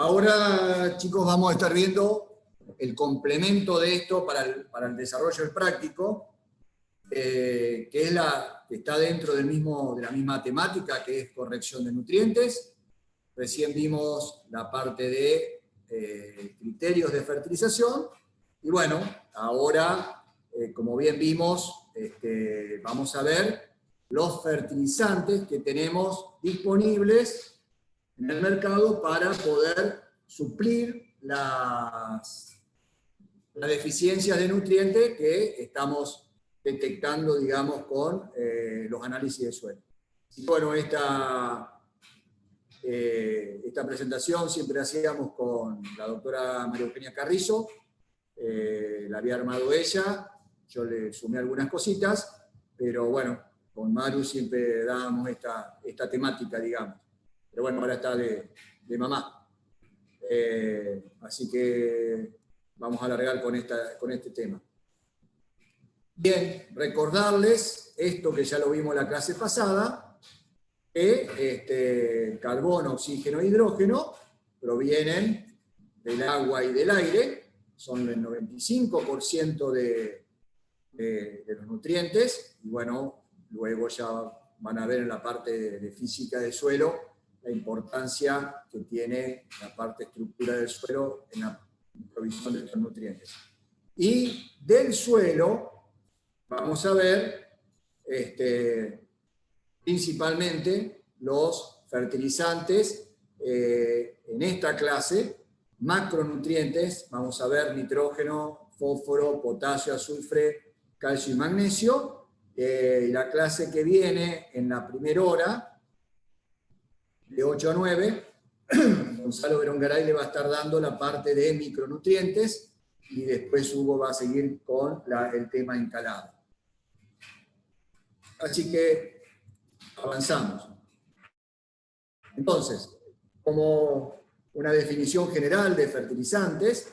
Ahora, chicos, vamos a estar viendo el complemento de esto para el desarrollo del práctico, que está dentro de la misma temática, que es corrección de nutrientes. Recién vimos la parte de criterios de fertilización, y bueno, ahora, como bien vimos, vamos a ver los fertilizantes que tenemos disponibles en el mercado para poder suplir las deficiencias de nutrientes que estamos detectando, digamos, con los análisis de suelo. Y bueno, esta presentación siempre la hacíamos con la doctora María Eugenia Carrizo, la había armado ella, yo le sumé algunas cositas, pero bueno, con Maru siempre dábamos esta temática, digamos. Pero bueno, ahora está de mamá. Así que vamos a alargar con este tema. Bien, recordarles esto que ya lo vimos en la clase pasada, que carbono, oxígeno e hidrógeno provienen del agua y del aire, son el 95% de los nutrientes, y bueno, luego ya van a ver en la parte de física del suelo la importancia que tiene la parte estructura del suelo en la provisión de estos nutrientes. Y del suelo vamos a ver principalmente los fertilizantes en esta clase, macronutrientes, vamos a ver nitrógeno, fósforo, potasio, azufre, calcio y magnesio. La clase que viene en la primera hora, de 8 a 9, Gonzalo Berongaray le va a estar dando la parte de micronutrientes, y después Hugo va a seguir con el tema encalado. Así que avanzamos. Entonces, como una definición general de fertilizantes,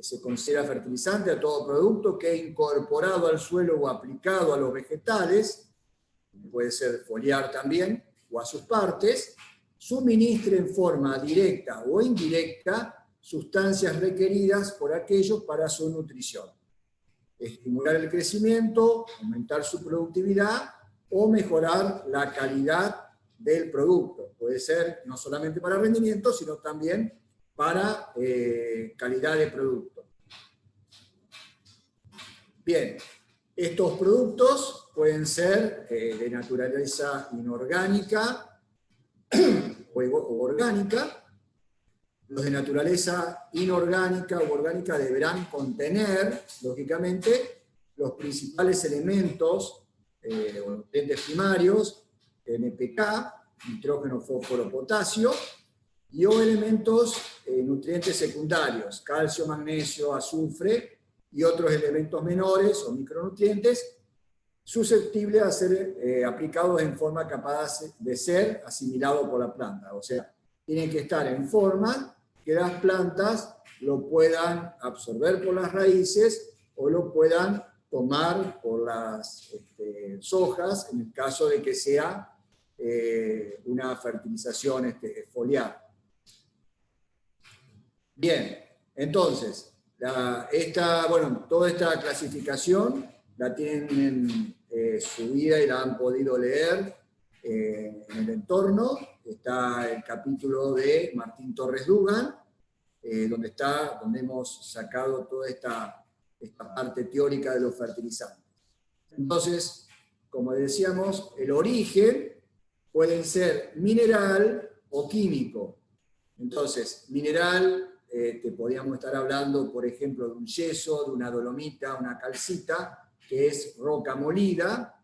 se considera fertilizante a todo producto que incorporado al suelo o aplicado a los vegetales, puede ser foliar también, o a sus partes, suministre en forma directa o indirecta sustancias requeridas por aquellos para su nutrición. Estimular el crecimiento, aumentar su productividad o mejorar la calidad del producto. Puede ser no solamente para rendimiento, sino también para calidad de producto. Bien, estos productos pueden ser de naturaleza inorgánica o orgánica. Los de naturaleza inorgánica o orgánica deberán contener, lógicamente, los principales elementos o nutrientes primarios, NPK, nitrógeno, fósforo, potasio, y o elementos nutrientes secundarios, calcio, magnesio, azufre, y otros elementos menores o micronutrientes, susceptibles a ser aplicados en forma capaz de ser asimilado por la planta. O sea, tienen que estar en forma que las plantas lo puedan absorber por las raíces o lo puedan tomar por las hojas, en el caso de que sea una fertilización foliar. Bien, entonces, toda esta clasificación la tienen subida y la han podido leer en el entorno. Está el capítulo de Martín Torres Dugan, donde hemos sacado toda esta parte teórica de los fertilizantes. Entonces, como decíamos, el origen puede ser mineral o químico. Entonces, mineral, te podríamos estar hablando, por ejemplo, de un yeso, de una dolomita, una calcita, que es roca molida,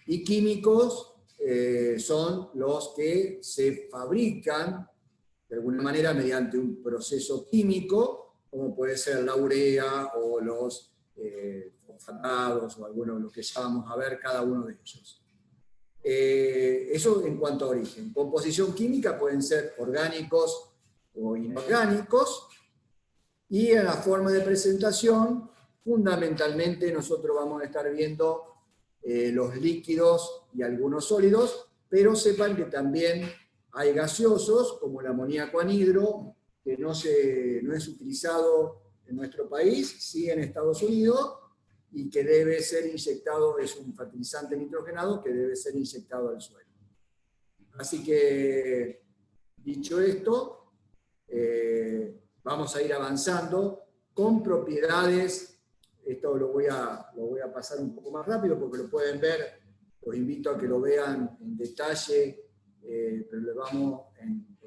y químicos son los que se fabrican de alguna manera mediante un proceso químico, como puede ser la urea o los fosfatados o algunos de los que ya vamos a ver cada uno de ellos. Eso en cuanto a origen. Composición química pueden ser orgánicos o inorgánicos, y en la forma de presentación, fundamentalmente nosotros vamos a estar viendo los líquidos y algunos sólidos, pero sepan que también hay gaseosos, como el amoníaco anhidro, que no es utilizado en nuestro país, sí en Estados Unidos, y que debe ser inyectado, es un fertilizante nitrogenado que debe ser inyectado al suelo. Así que, dicho esto, vamos a ir avanzando con propiedades. Esto lo voy a pasar un poco más rápido porque lo pueden ver, los invito a que lo vean en detalle, pero le vamos en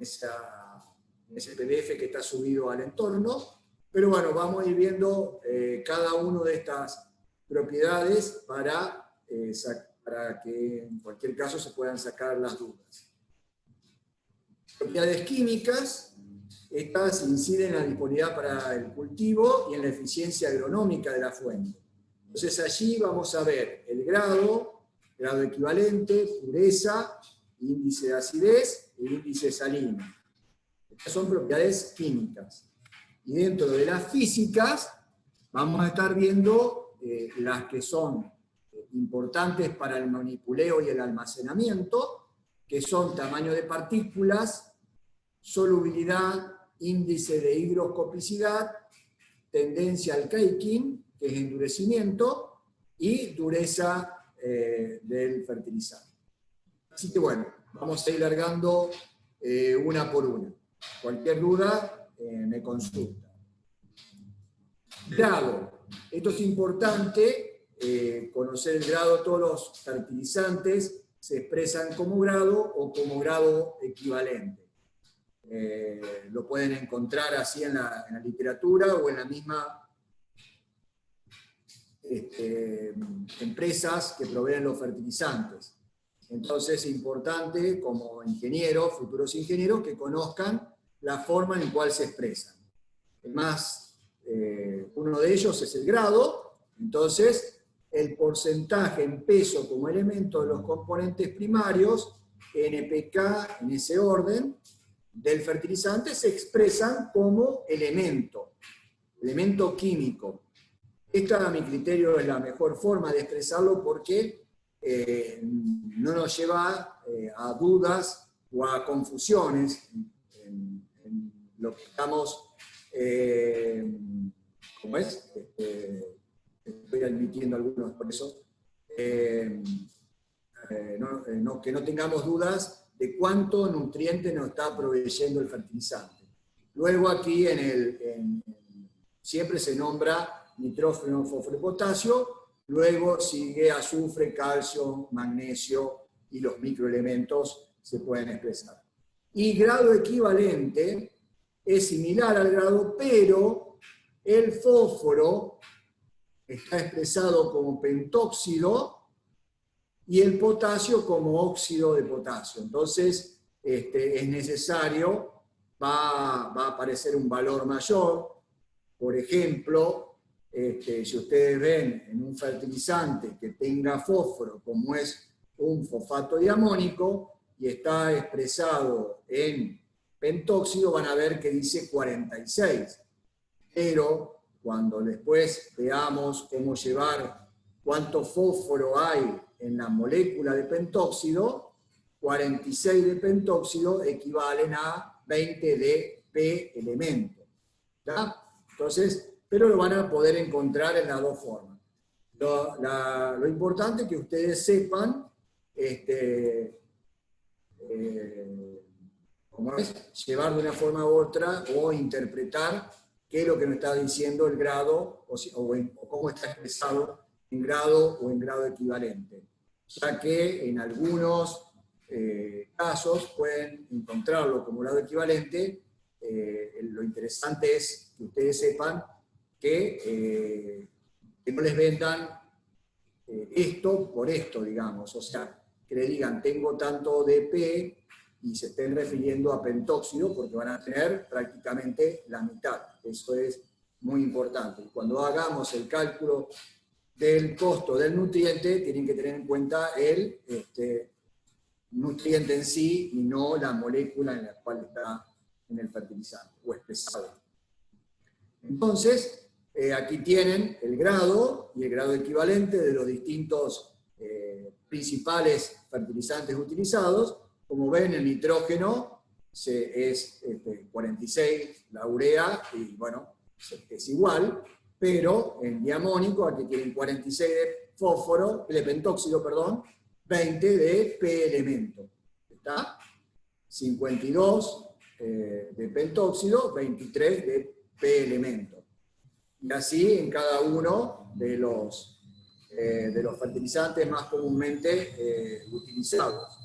ese PDF que está subido al entorno. Pero bueno, vamos a ir viendo cada una de estas propiedades para que en cualquier caso se puedan sacar las dudas. Propiedades químicas, estas inciden en la disponibilidad para el cultivo y en la eficiencia agronómica de la fuente. Entonces allí vamos a ver el grado equivalente, pureza, índice de acidez e índice salino. Estas son propiedades químicas. Y dentro de las físicas vamos a estar viendo las que son importantes para el manipuleo y el almacenamiento, que son tamaño de partículas, solubilidad, índice de higroscopicidad, tendencia al caking, que es endurecimiento, y dureza del fertilizante. Así que bueno, vamos a ir largando una por una. Cualquier duda, me consulta. Grado. Esto es importante, conocer el grado. Todos los fertilizantes se expresan como grado o como grado equivalente. Lo pueden encontrar así en la literatura o en la misma empresas que proveen los fertilizantes. Entonces es importante, como ingenieros, futuros ingenieros, que conozcan la forma en cual se expresan. Además, uno de ellos es el grado. Entonces, el porcentaje en peso como elemento de los componentes primarios, NPK, en ese orden, del fertilizante, se expresan como elemento químico. Esta, a mi criterio, es la mejor forma de expresarlo porque no nos lleva a dudas o a confusiones en lo que estamos, ¿cómo es? Estoy admitiendo algunos por eso, que no tengamos dudas de cuánto nutriente nos está proveyendo el fertilizante. Luego aquí siempre se nombra nitrógeno, fósforo y potasio, luego sigue azufre, calcio, magnesio y los microelementos se pueden expresar. Y grado equivalente es similar al grado, pero el fósforo está expresado como pentóxido y el potasio como óxido de potasio. Entonces es necesario, va a aparecer un valor mayor. Por ejemplo, si ustedes ven en un fertilizante que tenga fósforo, como es un fosfato diamónico, y está expresado en pentóxido, van a ver que dice 46. Pero cuando después veamos cómo llevar cuánto fósforo hay en la molécula de pentóxido, 46 de pentóxido equivalen a 20 de P elemento. ¿Ya? Entonces, pero lo van a poder encontrar en las dos formas. Lo importante es que ustedes sepan cómo es llevar de una forma u otra o interpretar qué es lo que nos está diciendo el grado o cómo está expresado en grado o en grado equivalente. Ya que en algunos casos pueden encontrarlo como grado equivalente. Lo interesante es que ustedes sepan que no les vendan esto por esto, digamos. O sea, que le digan, tengo tanto de P, y se estén refiriendo a pentóxido, porque van a tener prácticamente la mitad. Eso es muy importante. Cuando hagamos el cálculo del costo del nutriente, tienen que tener en cuenta el nutriente en sí, y no la molécula en la cual está en el fertilizante, o expresado. Entonces, aquí tienen el grado y el grado equivalente de los distintos principales fertilizantes utilizados, como ven, el nitrógeno es 46, la urea, y bueno, es igual, pero en diamónico aquí tienen 46 de fósforo, de pentóxido, perdón, 20 de P elemento. ¿Está? 52 de pentóxido, 23 de P elemento. Y así en cada uno de los fertilizantes más comúnmente utilizados.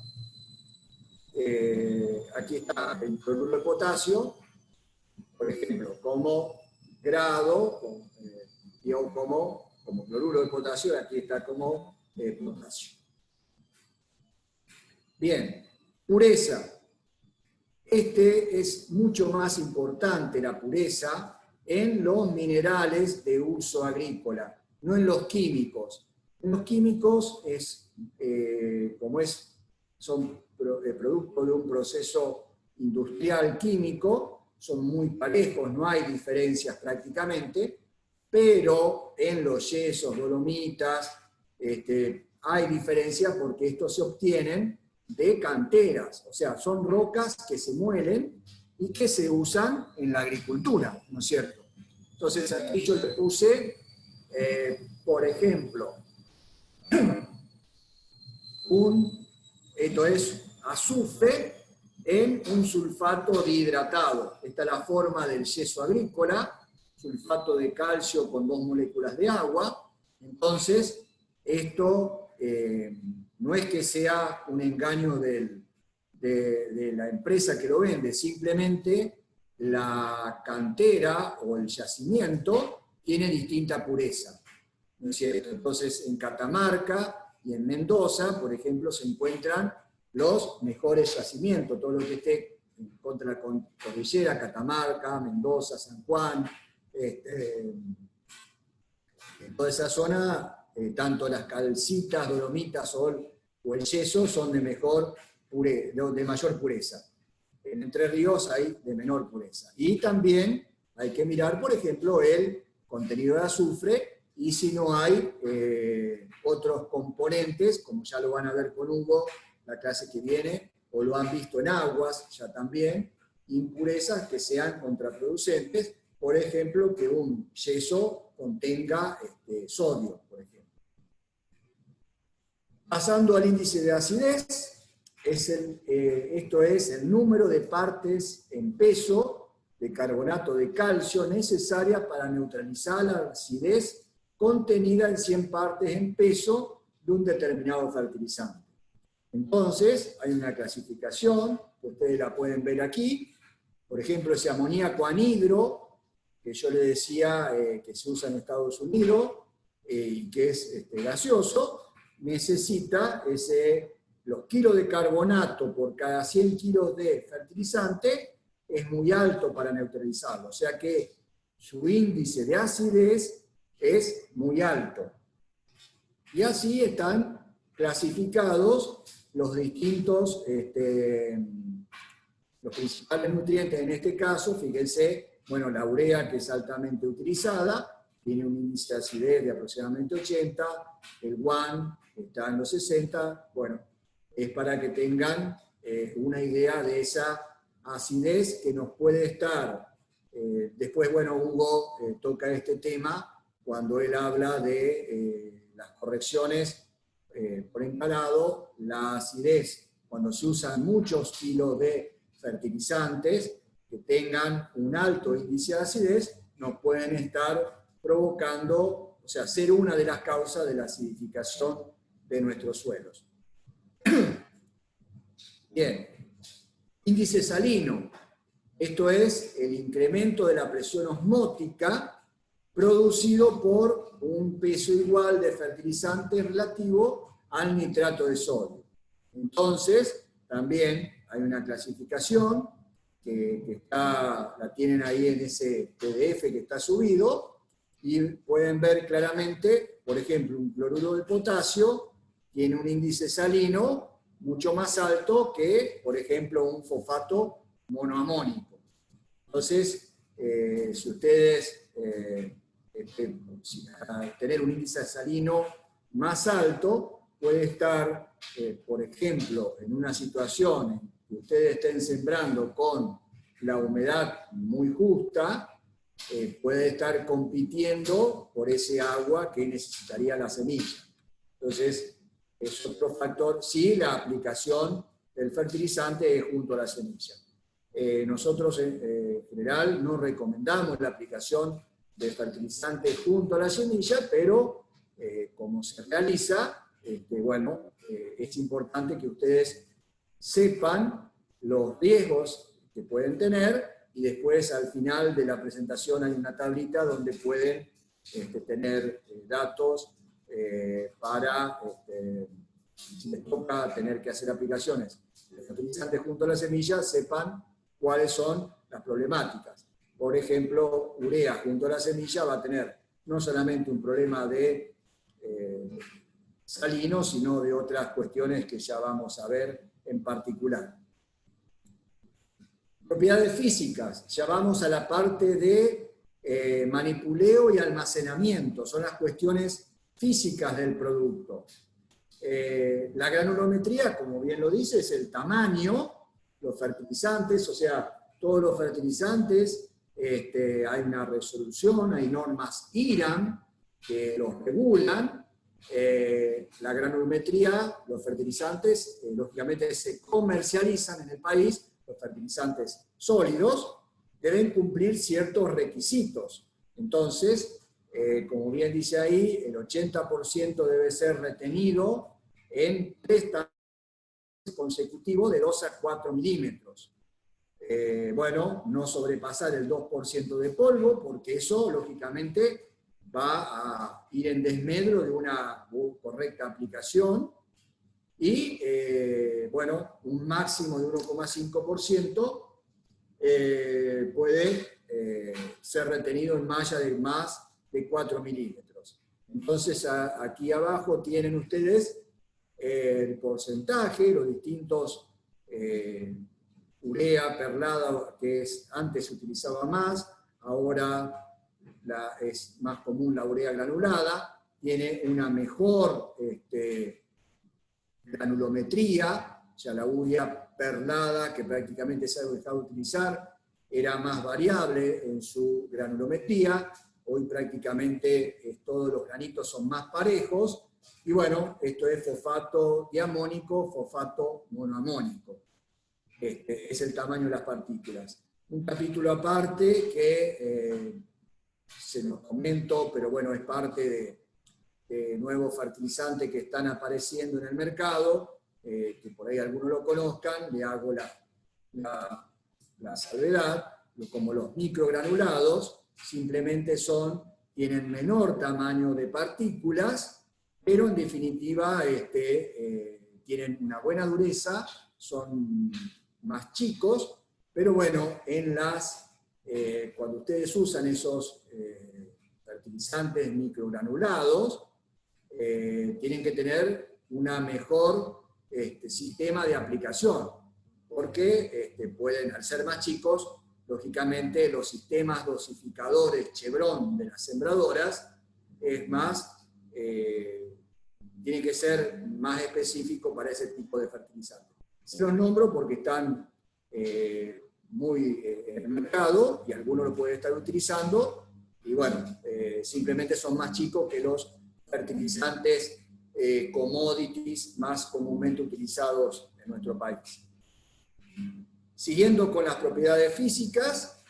Aquí está el cloruro de potasio, por ejemplo, como grado, como cloruro de potasio, aquí está como potasio. Bien, pureza. Es mucho más importante la pureza en los minerales de uso agrícola, no en los químicos. En los químicos son producto de un proceso industrial químico, son muy parejos, no hay diferencias prácticamente, pero en los yesos, dolomitas, hay diferencias porque estos se obtienen de canteras, o sea, son rocas que se muelen y que se usan en la agricultura, ¿no es cierto? Entonces aquí yo le puse, por ejemplo, esto es azufre en un sulfato dihidratado. Esta es la forma del yeso agrícola, sulfato de calcio con 2 moléculas de agua. Entonces, esto no es que sea un engaño de la empresa que lo vende, simplemente la cantera o el yacimiento tiene distinta pureza, ¿no es cierto? Entonces, en Catamarca y en Mendoza, por ejemplo, se encuentran los mejores yacimientos, todo lo que esté contra la cordillera, Catamarca, Mendoza, San Juan, en toda esa zona, tanto las calcitas, dolomitas o el yeso son de mayor pureza. En Entre Ríos hay de menor pureza. Y también hay que mirar, por ejemplo, el contenido de azufre, y si no hay otros componentes, como ya lo van a ver con Hugo la clase que viene, o lo han visto en aguas ya también, impurezas que sean contraproducentes, por ejemplo, que un yeso contenga sodio, por ejemplo. Pasando al índice de acidez, esto es el número de partes en peso de carbonato de calcio necesaria para neutralizar la acidez contenida en 100 partes en peso de un determinado fertilizante. Entonces, hay una clasificación, que ustedes la pueden ver aquí. Por ejemplo, ese amoníaco anhidro, que yo le decía que se usa en Estados Unidos y que es gaseoso, necesita los kilos de carbonato por cada 100 kilos de fertilizante, es muy alto para neutralizarlo. O sea que su índice de acidez es muy alto. Y así están clasificados los distintos, los principales nutrientes en este caso. Fíjense, bueno, la urea, que es altamente utilizada, tiene un índice de acidez de aproximadamente 80, el guan está en los 60, bueno, es para que tengan una idea de esa acidez que nos puede estar. Después, bueno, Hugo toca este tema cuando él habla de las correcciones por empalado, la acidez, cuando se usan muchos kilos de fertilizantes que tengan un alto índice de acidez, nos pueden estar provocando, o sea, ser una de las causas de la acidificación de nuestros suelos. Bien, índice salino. Esto es el incremento de la presión osmótica producido por un peso igual de fertilizante relativo al nitrato de sodio. Entonces, también hay una clasificación que la tienen ahí en ese PDF que está subido, y pueden ver claramente, por ejemplo, un cloruro de potasio tiene un índice salino mucho más alto que, por ejemplo, un fosfato monoamónico. Entonces, si ustedes al tener un índice salino más alto, puede estar por ejemplo, en una situación en que ustedes estén sembrando con la humedad muy justa, puede estar compitiendo por ese agua que necesitaría la semilla. Entonces, es otro factor. Sí, la aplicación del fertilizante es junto a la semilla. Nosotros en general no recomendamos la aplicación de fertilizante junto a la semilla, pero como se realiza, bueno, es importante que ustedes sepan los riesgos que pueden tener, y después al final de la presentación hay una tablita donde pueden tener datos para, si les toca tener que hacer aplicaciones de fertilizantes junto a la semilla, sepan cuáles son las problemáticas. Por ejemplo, urea junto a la semilla va a tener no solamente un problema de salino, sino de otras cuestiones que ya vamos a ver en particular. Propiedades físicas, ya vamos a la parte de manipuleo y almacenamiento, son las cuestiones físicas del producto. La granulometría, como bien lo dice, es el tamaño, los fertilizantes, o sea, todos los fertilizantes, hay una resolución, hay normas IRAM que los regulan. La granulometría, los fertilizantes, lógicamente se comercializan en el país. Los fertilizantes sólidos deben cumplir ciertos requisitos. Entonces, como bien dice ahí, el 80% debe ser retenido en 3 talleres consecutivos de 2 a 4 milímetros. Bueno, no sobrepasar el 2% de polvo, porque eso, lógicamente, va a ir en desmedro de una correcta aplicación. Y, bueno, un máximo de 1,5% puede ser retenido en malla de más de 4 milímetros. Entonces, aquí abajo tienen ustedes el porcentaje, los distintos urea perlada, que antes se utilizaba más, ahora es más común la urea granulada, tiene una mejor granulometría, o sea, la urea perlada, que prácticamente se ha dejado de utilizar, era más variable en su granulometría. Hoy prácticamente todos los granitos son más parejos, y bueno, esto es fosfato diamónico, fosfato monoamónico. Es el tamaño de las partículas. Un capítulo aparte que se los comento, pero bueno, es parte de nuevos fertilizantes que están apareciendo en el mercado, que por ahí algunos lo conozcan, le hago la salvedad, como los microgranulados, simplemente tienen menor tamaño de partículas, pero en definitiva tienen una buena dureza, son más chicos, pero bueno, cuando ustedes usan esos fertilizantes microgranulados, tienen que tener una mejor sistema de aplicación, porque pueden, al ser más chicos, lógicamente los sistemas dosificadores Chevron de las sembradoras tienen que ser más específicos para ese tipo de fertilizantes. Se los nombro porque están muy en el mercado y algunos lo pueden estar utilizando, y bueno, simplemente son más chicos que los fertilizantes commodities más comúnmente utilizados en nuestro país. Siguiendo con las propiedades físicas,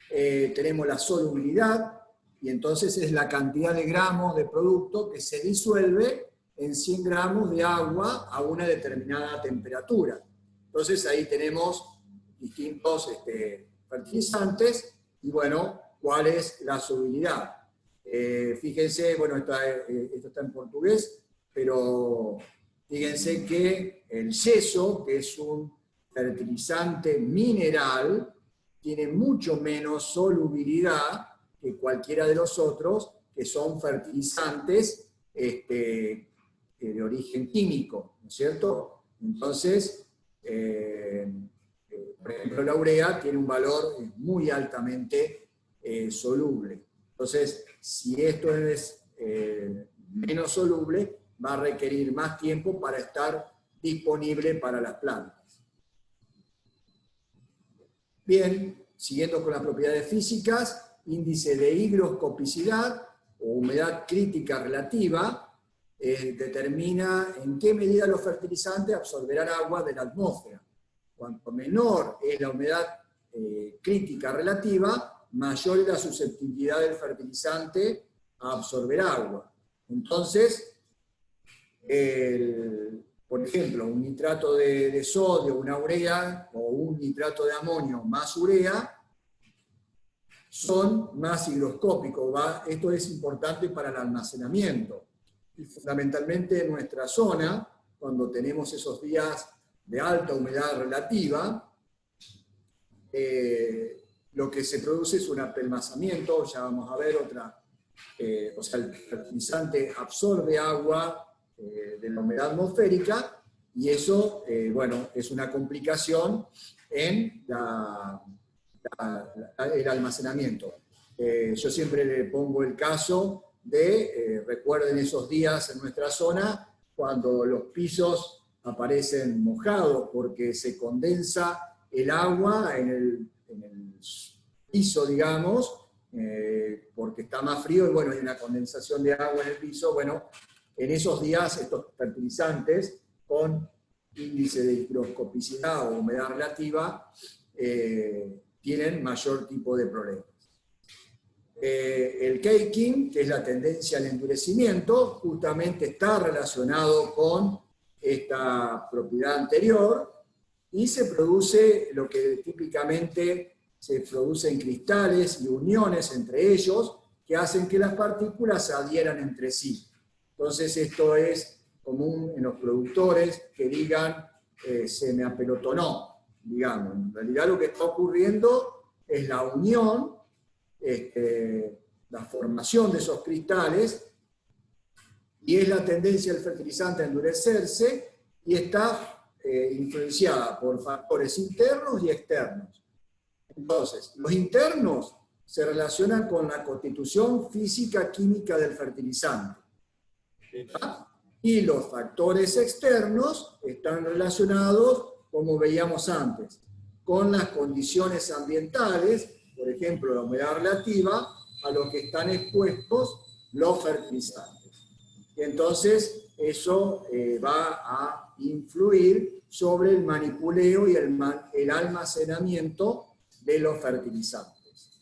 tenemos la solubilidad, y entonces es la cantidad de gramos de producto que se disuelve en 100 gramos de agua a una determinada temperatura. Entonces ahí tenemos distintos fertilizantes, y bueno, ¿cuál es la solubilidad? Fíjense, bueno, esto está en portugués, pero fíjense que el yeso, que es un fertilizante mineral, tiene mucho menos solubilidad que cualquiera de los otros, que son fertilizantes de origen químico, ¿no es cierto? Entonces, por ejemplo, la urea tiene un valor muy altamente soluble. Entonces, si esto es menos soluble, va a requerir más tiempo para estar disponible para las plantas. Bien, siguiendo con las propiedades físicas, índice de higroscopicidad o humedad crítica relativa determina en qué medida los fertilizantes absorberán agua de la atmósfera. Cuanto menor es la humedad crítica relativa, mayor es la susceptibilidad del fertilizante a absorber agua. Entonces, por ejemplo, un nitrato de sodio, una urea, o un nitrato de amonio más urea, son más higroscópicos. Esto es importante para el almacenamiento. Y fundamentalmente en nuestra zona, cuando tenemos esos días de alta humedad relativa, lo que se produce es un apelmazamiento, ya vamos a ver otra, o sea, el fertilizante absorbe agua de la humedad atmosférica, y eso, bueno, es una complicación en el almacenamiento. Yo siempre le pongo el caso de, recuerden esos días en nuestra zona, cuando los pisos aparecen mojados porque se condensa el agua en el piso, digamos, porque está más frío y bueno, hay una condensación de agua en el piso. Bueno, en esos días estos fertilizantes con índice de higroscopicidad o humedad relativa tienen mayor tipo de problemas. El caking, que es la tendencia al endurecimiento, justamente está relacionado con esta propiedad anterior y se produce lo que típicamente se produce en cristales y uniones entre ellos que hacen que las partículas se adhieran entre sí. Entonces esto es común en los productores que digan se me apelotonó, digamos. En realidad lo que está ocurriendo es la unión, la formación de esos cristales, y es la tendencia del fertilizante a endurecerse, y está influenciada por factores internos y externos. Entonces, los internos se relacionan con la constitución física química del fertilizante. ¿Verdad? Y los factores externos están relacionados, como veíamos antes, con las condiciones ambientales, por ejemplo, la humedad relativa, a lo que están expuestos los fertilizantes. Y entonces eso va a influir sobre el manipuleo y el almacenamiento de los fertilizantes.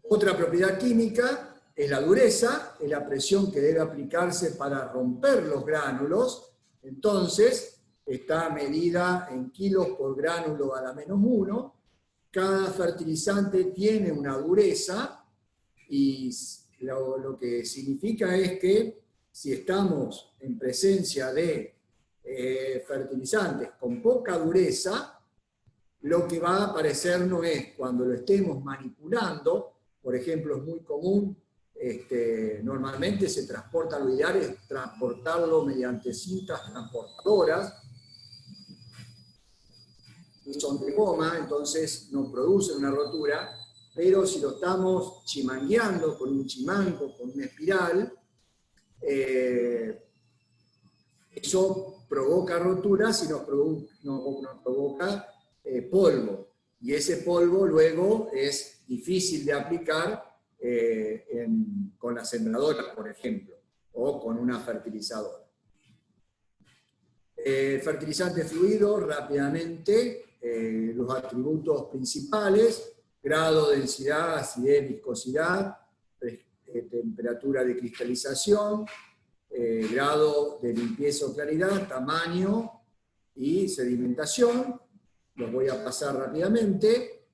Otra propiedad química es la dureza, es la presión que debe aplicarse para romper los gránulos. Entonces, está medida en kilos por gránulo a la -1. Cada fertilizante tiene una dureza, y lo que significa es que si estamos en presencia de fertilizantes con poca dureza, lo que va a aparecer no es cuando lo estemos manipulando. Por ejemplo, es muy común, normalmente se transporta, lo ideal es transportarlo mediante cintas transportadoras, que son de goma, entonces no producen una rotura, pero si lo estamos chimangueando con un chimango, con una espiral, eso provoca roturas y nos provoca polvo. Y ese polvo luego es difícil de aplicar con la sembradora, por ejemplo, o con una fertilizadora. Fertilizante fluido, rápidamente, los atributos principales: grado, densidad, acidez, viscosidad, temperatura de cristalización, grado de limpieza o claridad, tamaño y sedimentación. Los voy a pasar rápidamente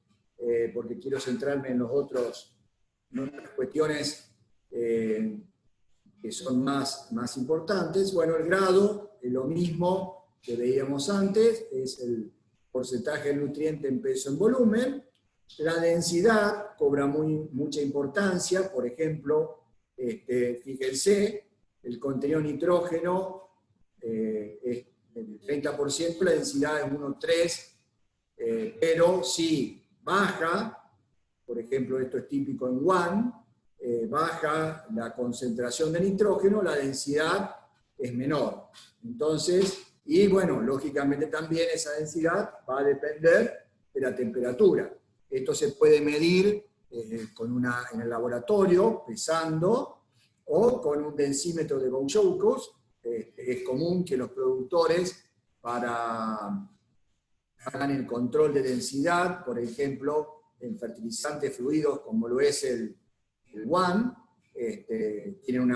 porque quiero centrarme en otras cuestiones que son más importantes. Bueno, el grado es lo mismo que veíamos antes, es el porcentaje de nutriente en peso en volumen. La densidad cobra mucha importancia. Por ejemplo, fíjense, el contenido nitrógeno es del 30%, la densidad es 1,3, pero si baja, por ejemplo, esto es típico en WAN, baja la concentración de nitrógeno, la densidad es menor. Entonces, y bueno, lógicamente también esa densidad va a depender de la temperatura. Esto se puede medir en el laboratorio, pesando, o con un densímetro de Bouchoucous. Es común que los productores, para hagan el control de densidad, por ejemplo, en fertilizantes fluidos como lo es el WAN, tiene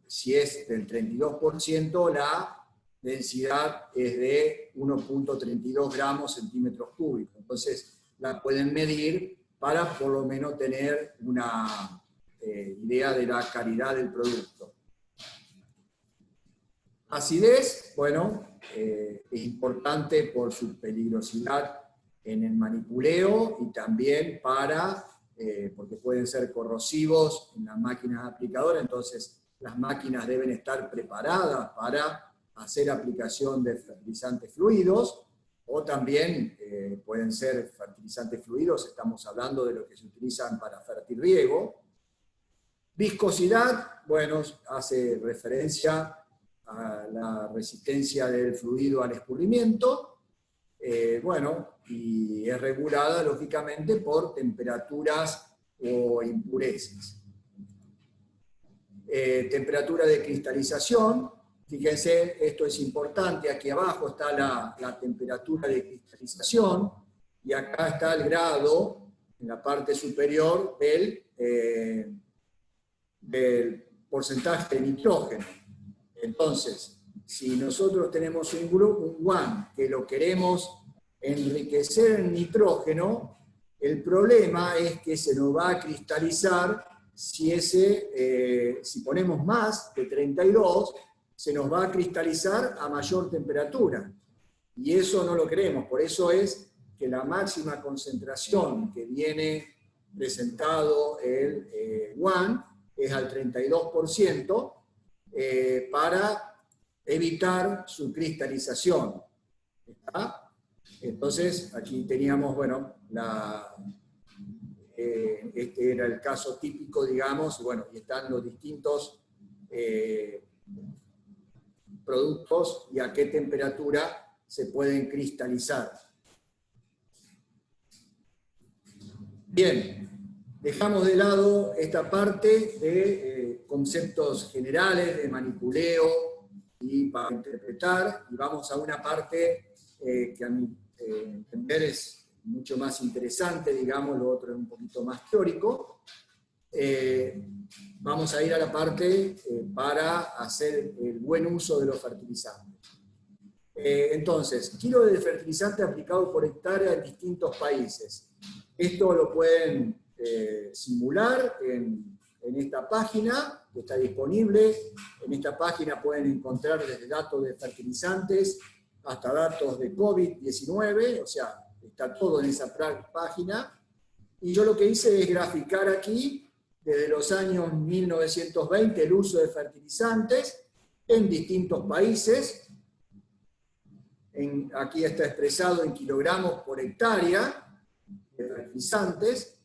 si es del 32%, la densidad es de 1.32 gramos centímetros cúbicos. Entonces la pueden medir para por lo menos tener una idea de la calidad del producto. Acidez, bueno, es importante por su peligrosidad en el manipuleo y también porque pueden ser corrosivos en las máquinas aplicadoras, entonces las máquinas deben estar preparadas para hacer aplicación de fertilizantes fluidos, o también pueden ser fertilizantes fluidos, estamos hablando de lo que se utilizan para fertirriego. Viscosidad, bueno, hace referencia a la resistencia del fluido al escurrimiento, bueno, y es regulada lógicamente por temperaturas o impurezas. Temperatura de cristalización, fíjense, esto es importante, aquí abajo está la temperatura de cristalización, y acá está el grado, en la parte superior, del porcentaje de nitrógeno. Entonces, si nosotros tenemos un WAN que lo queremos enriquecer en nitrógeno, el problema es que se nos va a cristalizar si ponemos más de 32, se nos va a cristalizar a mayor temperatura. Y eso no lo queremos, por eso es que la máxima concentración que viene presentado el WAN es al 32%, para evitar su cristalización. ¿Está? Entonces, aquí teníamos, bueno, este era el caso típico, digamos, bueno, y están los distintos productos y a qué temperatura se pueden cristalizar. Bien, dejamos de lado esta parte de conceptos generales, de manipuleo y para interpretar, y vamos a una parte que a mi entender es mucho más interesante, digamos, lo otro es un poquito más teórico. Vamos a ir a la parte para hacer el buen uso de los fertilizantes. Entonces, kilo de fertilizante aplicado por hectárea en distintos países. Esto lo pueden simular en esta página que está disponible. En esta página pueden encontrar desde datos de fertilizantes hasta datos de COVID-19, o sea, está todo en esa página. Y yo lo que hice es graficar aquí, desde los años 1920, el uso de fertilizantes en distintos países. Aquí está expresado en kilogramos por hectárea de fertilizantes,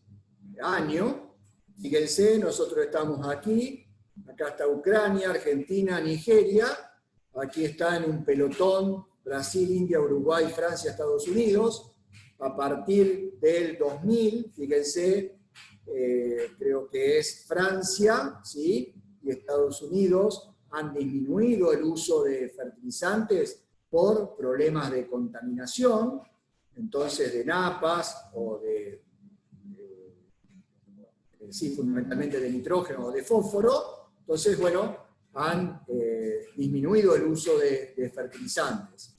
año. Fíjense, nosotros estamos aquí, acá está Ucrania, Argentina, Nigeria, aquí está en un pelotón Brasil, India, Uruguay, Francia, Estados Unidos. A partir del 2000, fíjense, creo que es Francia, ¿sí?, y Estados Unidos han disminuido el uso de fertilizantes por problemas de contaminación, entonces de napas o sí, fundamentalmente de nitrógeno o de fósforo. Entonces, bueno, han disminuido el uso de fertilizantes.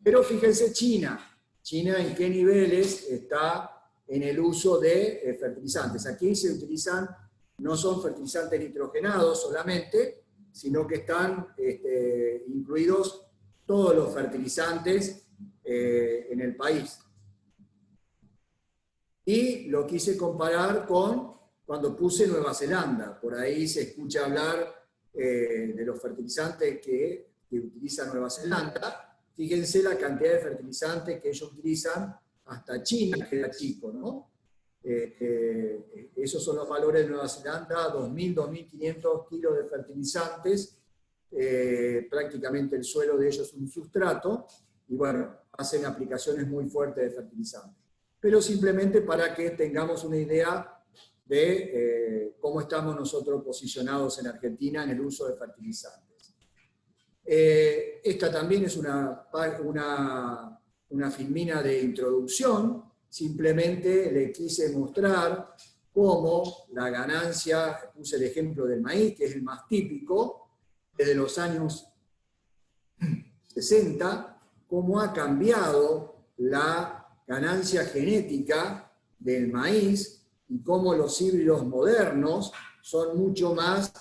Pero fíjense China en qué niveles está en el uso de fertilizantes. Aquí se utilizan, no son fertilizantes nitrogenados solamente, sino que están incluidos todos los fertilizantes en el país. Y lo quise comparar con cuando puse Nueva Zelanda. Por ahí se escucha hablar de los fertilizantes que utiliza Nueva Zelanda. Fíjense la cantidad de fertilizantes que ellos utilizan, hasta China, que era chico, ¿no? Esos son los valores de Nueva Zelanda, 2.000, 2.500 kilos de fertilizantes, prácticamente el suelo de ellos es un sustrato, y bueno, hacen aplicaciones muy fuertes de fertilizantes. Pero simplemente para que tengamos una idea de cómo estamos nosotros posicionados en Argentina en el uso de fertilizantes. Esta también es una filmina de introducción. Simplemente le quise mostrar cómo la ganancia, puse el ejemplo del maíz, que es el más típico, desde los años 60, cómo ha cambiado la ganancia genética del maíz y cómo los híbridos modernos son mucho más,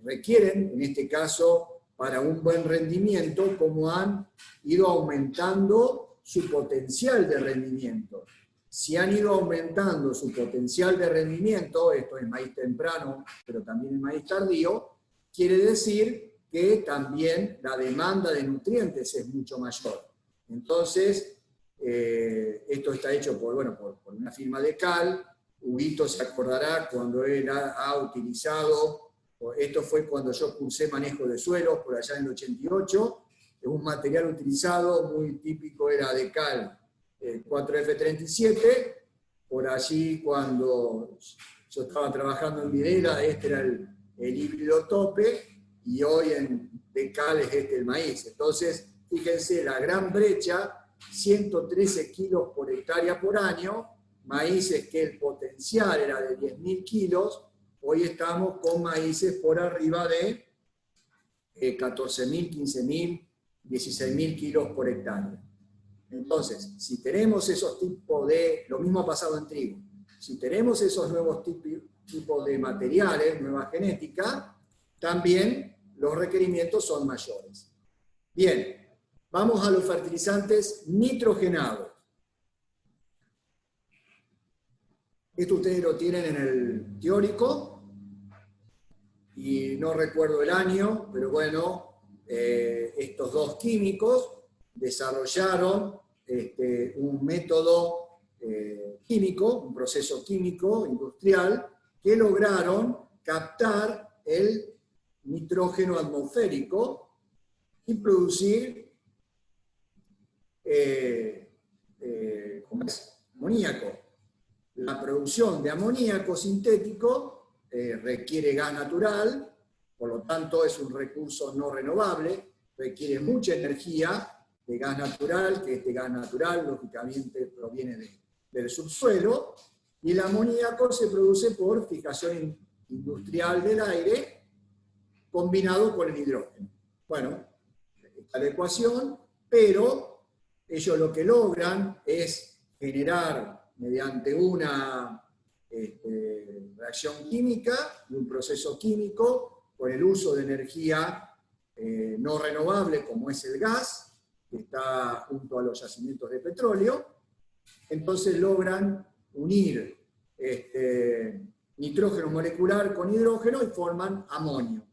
requieren, en este caso, para un buen rendimiento, cómo han ido aumentando su potencial de rendimiento. Si han ido aumentando su potencial de rendimiento, esto es maíz temprano, pero también el maíz tardío, quiere decir que también la demanda de nutrientes es mucho mayor. Entonces, esto está hecho por una firma de Cal. Huguito se acordará cuando él ha utilizado, esto fue cuando yo cursé manejo de suelos, por allá en el 88, un material utilizado muy típico era de Cal, 4F37, por allí cuando yo estaba trabajando en Videla, este era el híbrido tope, y hoy en de Cal es el maíz. Entonces, fíjense, la gran brecha, 113 kilos por hectárea por año, maíces que el potencial era de 10.000 kilos, hoy estamos con maíces por arriba de 14.000, 15.000, 16.000 kilos por hectárea. Entonces, si tenemos esos tipos de, lo mismo ha pasado en trigo, si tenemos esos nuevos tipos de materiales, nueva genética, también los requerimientos son mayores. Bien, vamos a los fertilizantes nitrogenados. Esto ustedes lo tienen en el teórico, y no recuerdo el año, pero bueno, estos dos químicos desarrollaron un método químico, un proceso químico industrial, que lograron captar el nitrógeno atmosférico y producir amoníaco. La producción de amoníaco sintético requiere gas natural, por lo tanto es un recurso no renovable, requiere mucha energía de gas natural, que este gas natural lógicamente proviene del subsuelo, y el amoníaco se produce por fijación industrial del aire combinado con el hidrógeno. Bueno, esta es la ecuación, pero ellos lo que logran es generar mediante una reacción química y un proceso químico con el uso de energía no renovable como es el gas, que está junto a los yacimientos de petróleo. Entonces logran unir nitrógeno molecular con hidrógeno y forman amonio.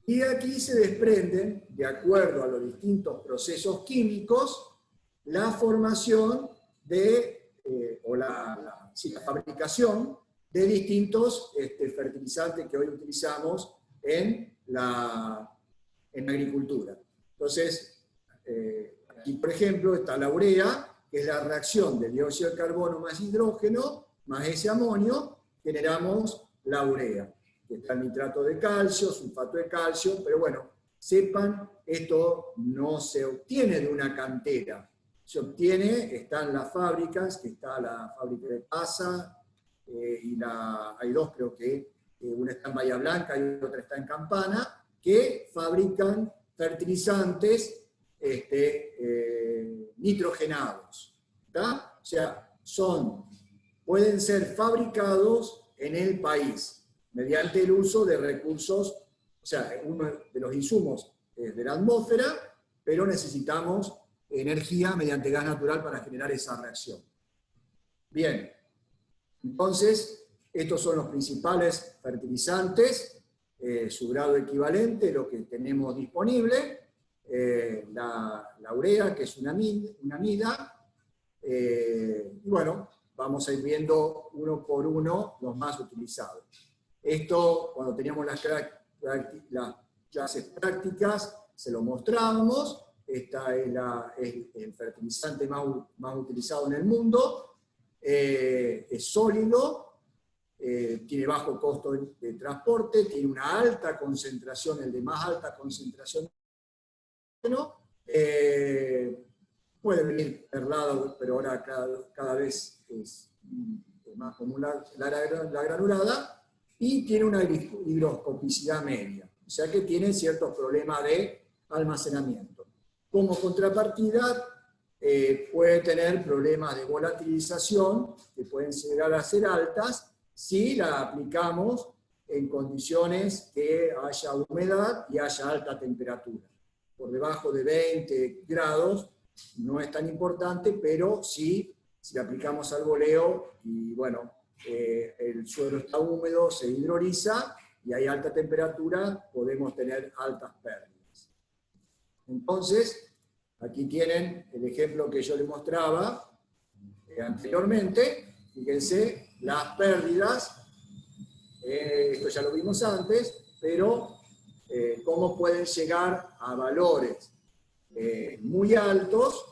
Y de aquí se desprenden, de acuerdo a los distintos procesos químicos, la formación la fabricación de distintos fertilizantes que hoy utilizamos en la agricultura. Entonces, aquí por ejemplo está la urea, que es la reacción de dióxido de carbono más hidrógeno, más ese amonio, generamos la urea. Está el nitrato de calcio, sulfato de calcio, pero bueno, sepan, esto no se obtiene de una cantera, se obtiene, están las fábricas, que está la fábrica de Pasa, hay dos creo que, una está en Bahía Blanca y otra está en Campana, que fabrican fertilizantes nitrogenados. ¿Tá? O sea, pueden ser fabricados en el país, mediante el uso de recursos, o sea, uno de los insumos es de la atmósfera, pero necesitamos energía mediante gas natural para generar esa reacción. Bien, entonces, estos son los principales fertilizantes, su grado equivalente, lo que tenemos disponible, la urea, que es una amida, Y bueno, vamos a ir viendo uno por uno los más utilizados. Esto, cuando teníamos las clases prácticas, se lo mostrábamos. Esta es el fertilizante más utilizado en el mundo. Es sólido, tiene bajo costo de transporte, tiene una alta concentración, el de más alta concentración. Puede venir perlado, pero ahora cada vez es más común la granulada, y tiene una higroscopicidad media, o sea que tiene ciertos problemas de almacenamiento. Como contrapartida, puede tener problemas de volatilización, que pueden llegar a ser altas, si la aplicamos en condiciones que haya humedad y haya alta temperatura. Por debajo de 20 grados no es tan importante, pero sí, si la aplicamos al boleo y bueno, el suelo está húmedo, se hidroliza y hay alta temperatura, podemos tener altas pérdidas. Entonces, aquí tienen el ejemplo que yo les mostraba anteriormente. Fíjense, las pérdidas, esto ya lo vimos antes, pero cómo pueden llegar a valores muy altos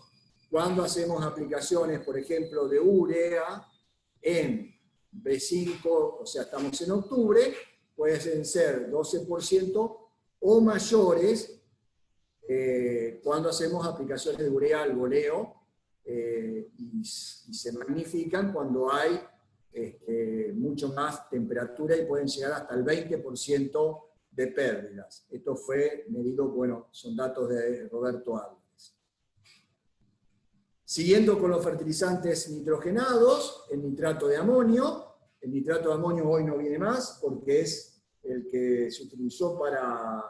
cuando hacemos aplicaciones, por ejemplo, de urea en B5, o sea, estamos en octubre, pueden ser 12% o mayores cuando hacemos aplicaciones de urea al boleo, y se magnifican cuando hay mucho más temperatura y pueden llegar hasta el 20% de pérdidas. Esto fue medido, bueno, son datos de Roberto Álvarez. Siguiendo con los fertilizantes nitrogenados, el nitrato de amonio. El nitrato de amonio hoy no viene más porque es el que se utilizó para,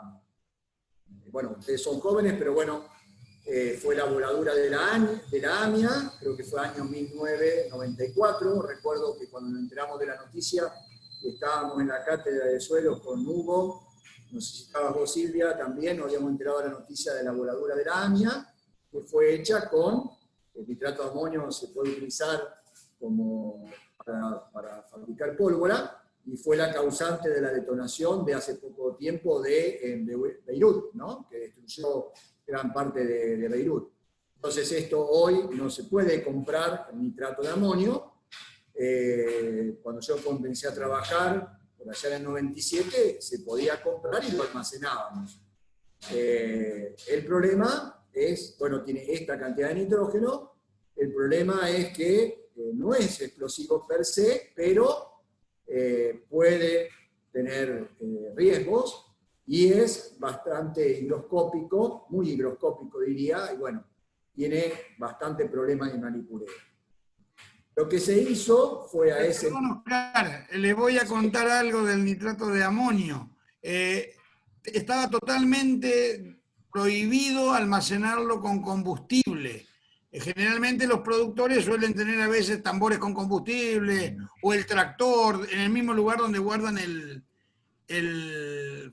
bueno, ustedes son jóvenes, pero bueno, fue la voladura de la AMIA, creo que fue año 1994, recuerdo que cuando nos enteramos de la noticia, estábamos en la cátedra de suelos con Hugo, no sé si estabas vos, Silvia, también nos habíamos enterado de la noticia de la voladura de la AMIA, que fue hecha con el nitrato de amonio, se puede utilizar como para fabricar pólvora, y fue la causante de la detonación de hace poco tiempo de Beirut, ¿no? Que destruyó gran parte de Beirut. Entonces esto hoy no se puede comprar el nitrato de amonio. Cuando yo comencé a trabajar, por allá en el 97, se podía comprar y lo almacenábamos. El problema es, bueno, tiene esta cantidad de nitrógeno, el problema es que no es explosivo per se, pero puede tener riesgos, y es bastante higroscópico, muy higroscópico diría, y bueno, tiene bastante problemas de manipuleo. Lo que se hizo fue a ese... Perdón, Oscar, les voy a contar algo del nitrato de amonio. Estaba totalmente prohibido almacenarlo con combustible. Generalmente los productores suelen tener a veces tambores con combustible, o el tractor, en el mismo lugar donde guardan el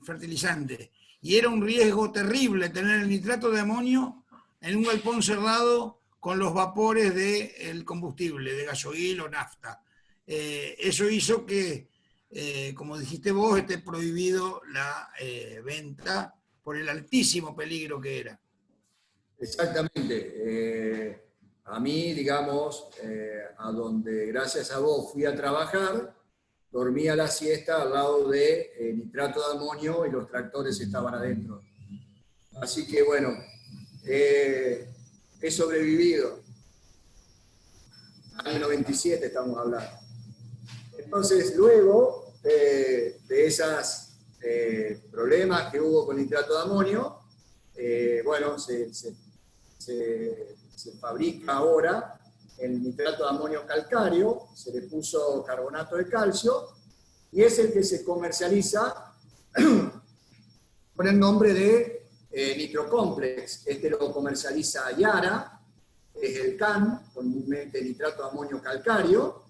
fertilizante. Y era un riesgo terrible tener el nitrato de amonio en un galpón cerrado con los vapores del combustible, de gasoil o nafta. Eso hizo que, como dijiste vos, esté prohibido la venta por el altísimo peligro que era. Exactamente. A mí, digamos, a donde gracias a vos fui a trabajar, dormía la siesta al lado de nitrato de amonio y los tractores estaban adentro. Así que bueno, he sobrevivido. Año 97 estamos hablando. Entonces, luego de esos problemas que hubo con nitrato de amonio, bueno, se fabrica ahora el nitrato de amonio calcáreo, se le puso carbonato de calcio, y es el que se comercializa con el nombre de Nitrocomplex. Este lo comercializa Yara, es el CAN, comúnmente nitrato de amonio calcáreo.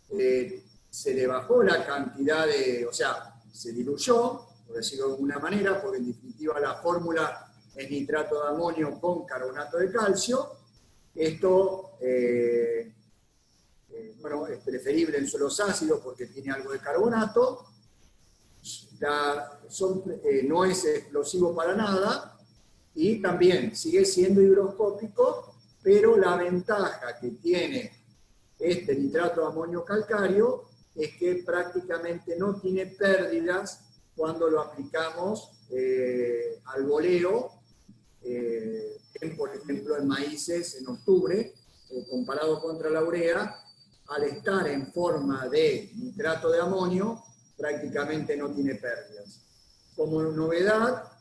Se le bajó la cantidad de, o sea, se diluyó, por decirlo de alguna manera, porque en definitiva la fórmula es nitrato de amonio con carbonato de calcio, Esto, bueno, es preferible en suelos ácidos porque tiene algo de carbonato, no es explosivo para nada, y también sigue siendo higroscópico, pero la ventaja que tiene este nitrato de amonio calcáreo es que prácticamente no tiene pérdidas cuando lo aplicamos al boleo, por ejemplo en maíces en octubre, comparado contra la urea. Al estar en forma de nitrato de amonio, prácticamente no tiene pérdidas. Como novedad,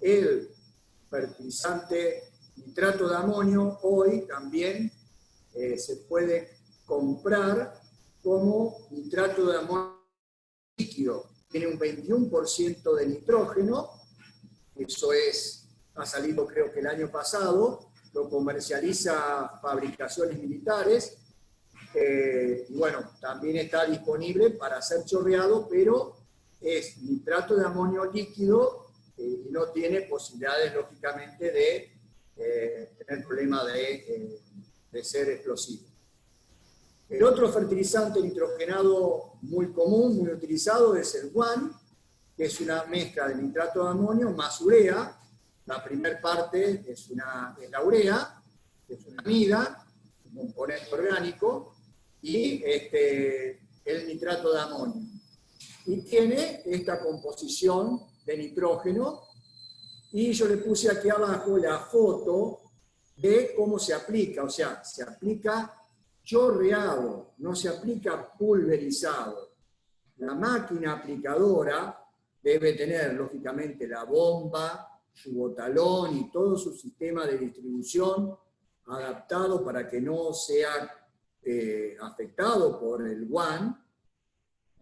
el fertilizante nitrato de amonio hoy también se puede comprar como nitrato de amonio líquido. Tiene un 21% de nitrógeno, eso ha salido creo que el año pasado, lo comercializa Fabricaciones Militares, y bueno, también está disponible para ser chorreado, pero es nitrato de amonio líquido y no tiene posibilidades, lógicamente, de tener problema de ser explosivo. El otro fertilizante nitrogenado muy común, muy utilizado, es el WAN, que es una mezcla de nitrato de amonio más urea. La primera parte es la urea, que es una amida, un componente orgánico, y el nitrato de amonio. Y tiene esta composición de nitrógeno, y yo le puse aquí abajo la foto de cómo se aplica, o sea, se aplica chorreado, no se aplica pulverizado. La máquina aplicadora debe tener, lógicamente, la bomba, su botalón y todo su sistema de distribución adaptado para que no sea afectado por el WAN,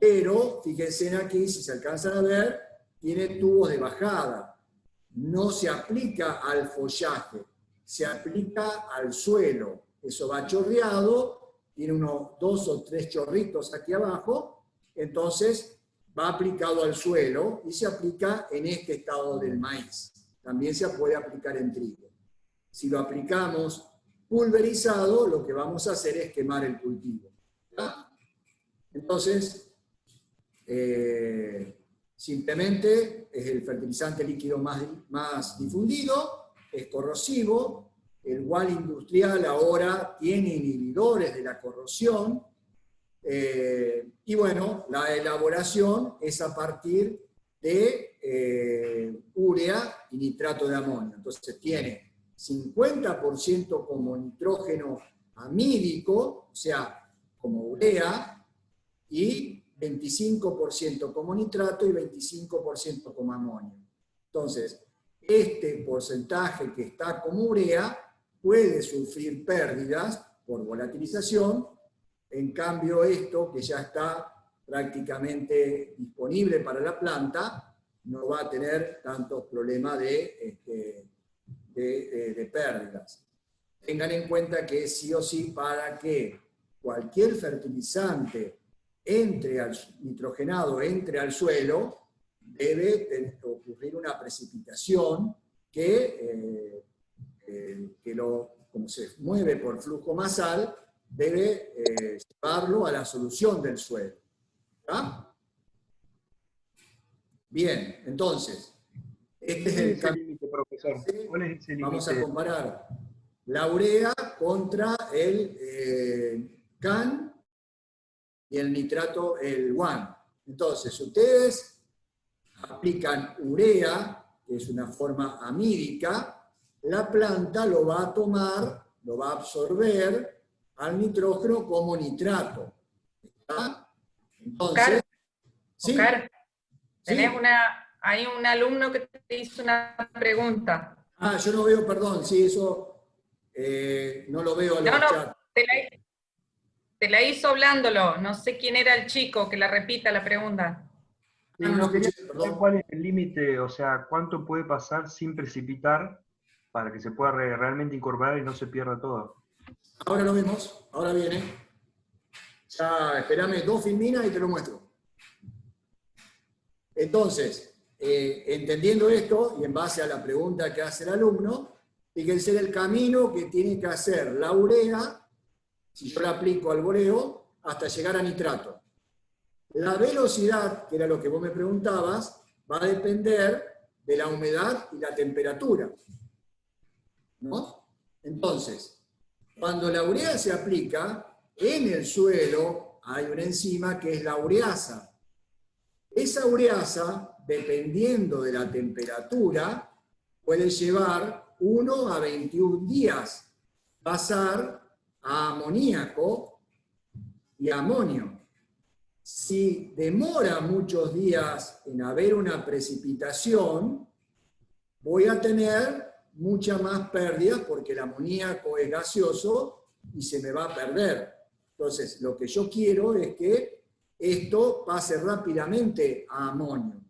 pero fíjense aquí, si se alcanzan a ver, tiene tubos de bajada. No se aplica al follaje, se aplica al suelo. Eso va chorreado, tiene unos 2 o 3 chorritos aquí abajo, entonces va aplicado al suelo y se aplica en este estado del maíz. También se puede aplicar en trigo. Si lo aplicamos pulverizado, lo que vamos a hacer es quemar el cultivo. ¿Ya? Entonces, simplemente es el fertilizante líquido más difundido, es corrosivo. El WAN industrial ahora tiene inhibidores de la corrosión, y bueno, la elaboración es a partir de urea y nitrato de amonio. Entonces tiene 50% como nitrógeno amídico, o sea, como urea, y 25% como nitrato y 25% como amonio. Entonces, este porcentaje que está como urea puede sufrir pérdidas por volatilización. En cambio, esto que ya está prácticamente disponible para la planta, no va a tener tantos problemas de pérdidas. Tengan en cuenta que sí o sí, para que cualquier fertilizante nitrogenado entre al suelo, debe ocurrir una precipitación que como se mueve por flujo masal, debe llevarlo a la solución del suelo. ¿Ah? Bien, entonces, este es el límite, profesor. ¿Cuál es ese límite? Vamos a comparar la urea contra el CAN y el nitrato, el WAN. Entonces, ustedes aplican urea, que es una forma amídica, la planta lo va a tomar, lo va a absorber al nitrógeno como nitrato. ¿Está? Entonces, Oscar, ¿sí? Oscar, tenés ¿Sí? hay un alumno que te hizo una pregunta. Ah, yo no veo, perdón, sí, eso no lo veo en los chats. Te la hizo hablándolo. No sé quién era el chico, que la repita la pregunta. Sí, Ah, no no quería escuché, saber perdón. cuál es el límite, o sea, cuánto puede pasar sin precipitar para que se pueda realmente incorporar y no se pierda todo. Ahora lo vemos, ahora viene. Ya, espérame 2 filminas y te lo muestro. Entonces, entendiendo esto, y en base a la pregunta que hace el alumno, Fíjense el camino que tiene que hacer la urea, si yo la aplico al boreo, hasta llegar a nitrato. La velocidad, que era lo que vos me preguntabas, va a depender de la humedad y la temperatura, ¿no? Entonces, cuando la urea se aplica, en el suelo hay una enzima que es la ureasa. Esa ureasa, dependiendo de la temperatura, puede llevar 1 a 21 días pasar a amoníaco y amonio. Si demora muchos días en haber una precipitación, voy a tener muchas más pérdidas porque el amoníaco es gaseoso y se me va a perder. Entonces, lo que yo quiero es que esto pase rápidamente a amonio.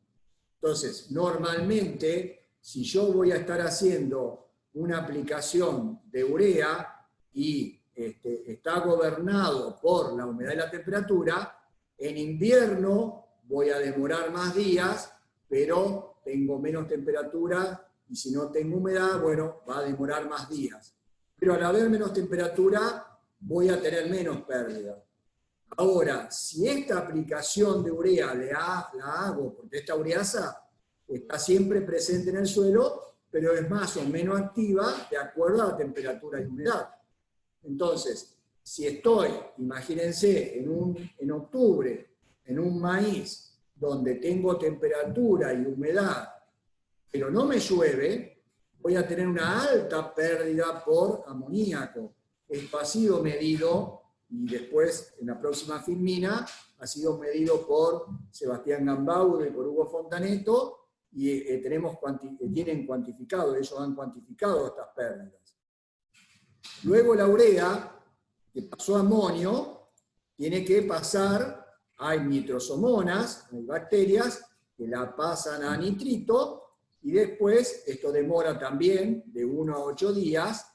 Entonces, normalmente, si yo voy a estar haciendo una aplicación de urea y está gobernado por la humedad y la temperatura, en invierno voy a demorar más días, pero tengo menos temperatura, y si no tengo humedad, bueno, va a demorar más días. Pero al haber menos temperatura, voy a tener menos pérdida. Ahora, si esta aplicación de urea la hago, porque esta ureasa está siempre presente en el suelo, pero es más o menos activa de acuerdo a la temperatura y humedad. Entonces, si estoy, imagínense, en octubre, en un maíz donde tengo temperatura y humedad, pero no me llueve, voy a tener una alta pérdida por amoníaco. Esto ha sido medido, y después en la próxima filmina, ha sido medido por Sebastián Gambaude y por Hugo Fontaneto, y tienen cuantificado, ellos han cuantificado estas pérdidas. Luego la urea, que pasó a amonio, tiene que pasar, hay nitrosomonas, hay bacterias, que la pasan a nitrito, y después, esto demora también de 1 a 8 días,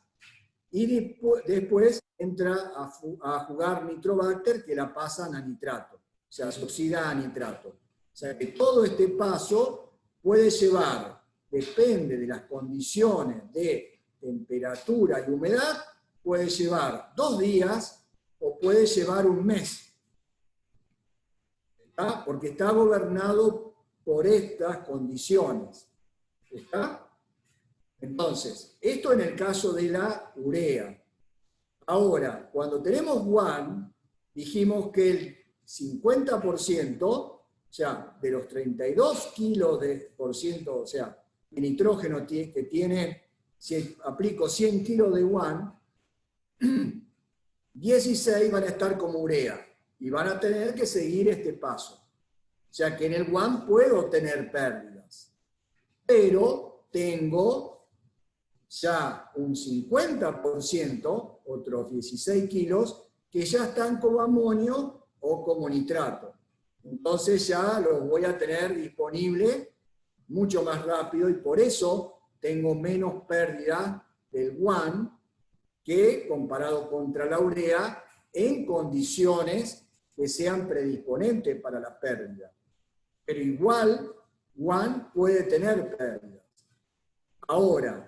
y después entra a jugar nitrobacter, que la pasan a nitrato, o sea, se oxida a nitrato. O sea que todo este paso puede llevar, depende de las condiciones de temperatura y humedad, puede llevar 2 días o puede llevar 1 mes. ¿Está? Porque está gobernado por estas condiciones. ¿Está? Entonces, esto en el caso de la urea. Ahora, cuando tenemos WAN, dijimos que el 50%, o sea, de los 32 kilos por ciento, o sea, de nitrógeno que tiene, si aplico 100 kilos de WAN, 16 van a estar como urea y van a tener que seguir este paso. O sea que en el WAN puedo tener pérdidas, pero tengo ya un 50%, otros 16 kilos, que ya están como amonio o como nitrato. Entonces ya los voy a tener disponible mucho más rápido y por eso tengo menos pérdida del WAN que comparado contra la urea en condiciones que sean predisponentes para la pérdida. Pero igual, WAN puede tener pérdidas. Ahora,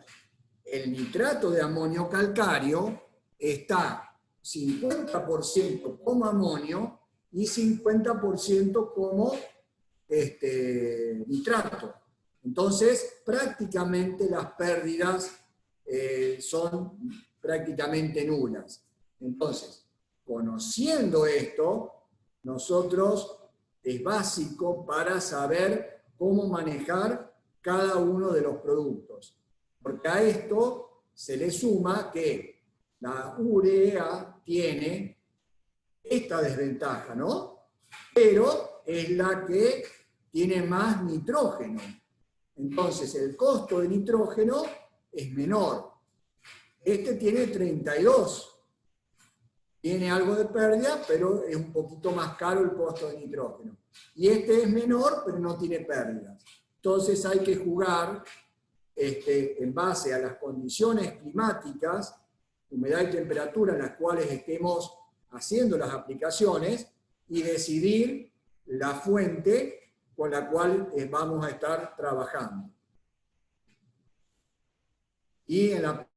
el nitrato de amonio calcáreo está 50% como amonio y 50% como nitrato. Entonces, prácticamente las pérdidas son prácticamente nulas. Entonces, conociendo esto, nosotros es básico para saber cómo manejar cada uno de los productos. Porque a esto se le suma que la urea tiene esta desventaja, ¿no? Pero es la que tiene más nitrógeno. Entonces, el costo de nitrógeno es menor. Este tiene 32. Tiene algo de pérdida, pero es un poquito más caro el costo de nitrógeno. Y este es menor, pero no tiene pérdidas. Entonces hay que jugar en base a las condiciones climáticas, humedad y temperatura en las cuales estemos haciendo las aplicaciones y decidir la fuente con la cual vamos a estar trabajando. Y en la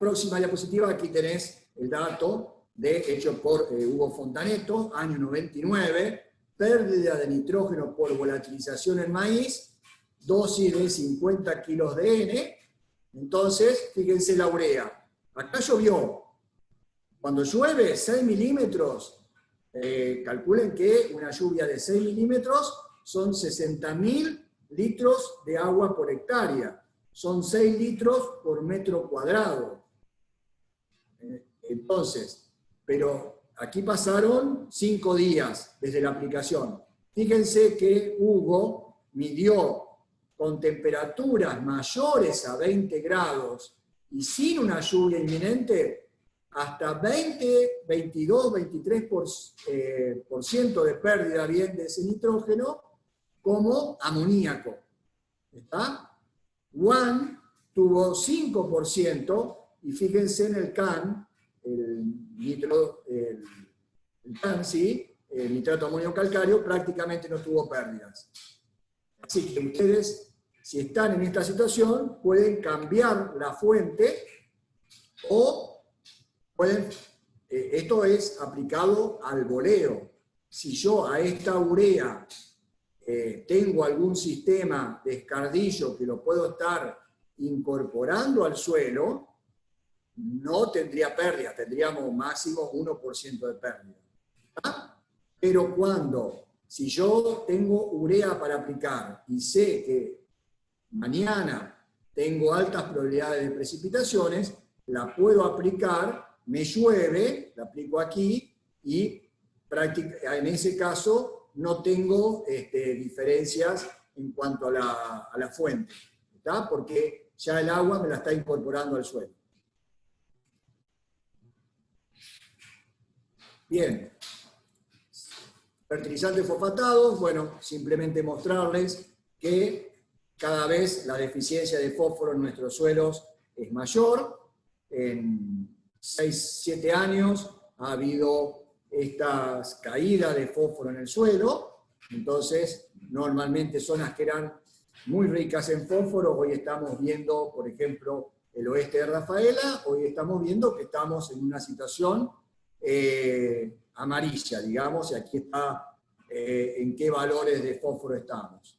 Próxima diapositiva, aquí tenés el dato hecho por Hugo Fontaneto, año 99, pérdida de nitrógeno por volatilización en maíz, dosis de 50 kilos de N. Entonces, fíjense la urea. Acá llovió. Cuando llueve 6 milímetros, calculen que una lluvia de 6 milímetros son 60.000 litros de agua por hectárea. Son 6 litros por metro cuadrado. Entonces, pero aquí pasaron 5 días desde la aplicación. Fíjense que Hugo midió con temperaturas mayores a 20 grados y sin una lluvia inminente, hasta 20, 22, 23% de pérdida bien de ese nitrógeno como amoníaco. ¿Está? One tuvo 5%, y fíjense en el CAN, el nitrato amonio calcáreo, prácticamente no tuvo pérdidas. Así que ustedes, si están en esta situación, pueden cambiar la fuente o pueden, esto es aplicado al boleo. Si yo a esta urea tengo algún sistema de escardillo que lo puedo estar incorporando al suelo, no tendría pérdida, tendríamos máximo 1% de pérdida. ¿Ah? Pero si yo tengo urea para aplicar y sé que mañana tengo altas probabilidades de precipitaciones, la puedo aplicar, me llueve, la aplico aquí y en ese caso no tengo diferencias en cuanto a la fuente, ¿está? Porque ya el agua me la está incorporando al suelo. Bien. Fertilizantes fosfatados, bueno, simplemente mostrarles que cada vez la deficiencia de fósforo en nuestros suelos es mayor. En 6-7 años ha habido estas caídas de fósforo en el suelo, entonces normalmente zonas que eran muy ricas en fósforo, hoy estamos viendo, por ejemplo, el oeste de Rafaela, hoy estamos viendo que estamos en una situación amarilla, digamos, y aquí está en qué valores de fósforo estamos.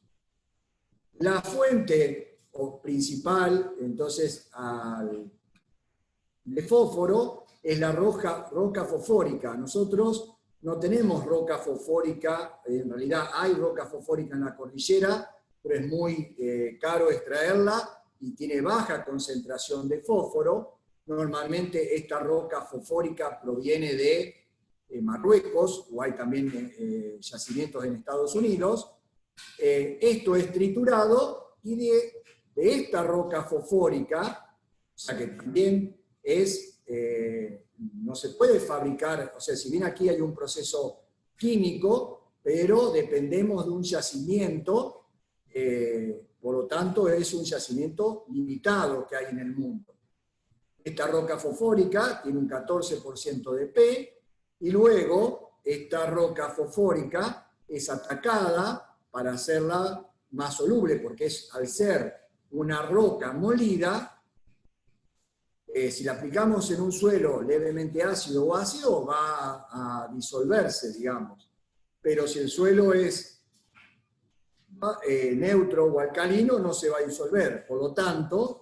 La fuente principal, entonces, de fósforo es la roca fosfórica. Nosotros no tenemos roca fosfórica, en realidad hay roca fosfórica en la cordillera, pero es muy caro extraerla y tiene baja concentración de fósforo. Normalmente esta roca fosfórica proviene de Marruecos, o hay también yacimientos en Estados Unidos. Esto es triturado y de esta roca fosfórica, o sea que también no se puede fabricar, o sea, si bien aquí hay un proceso químico, pero dependemos de un yacimiento, por lo tanto es un yacimiento limitado que hay en el mundo. Esta roca fosfórica tiene un 14% de P, y luego esta roca fosfórica es atacada para hacerla más soluble, porque al ser una roca molida, si la aplicamos en un suelo levemente ácido o ácido, va a disolverse, digamos. Pero si el suelo es neutro o alcalino, no se va a disolver. Por lo tanto,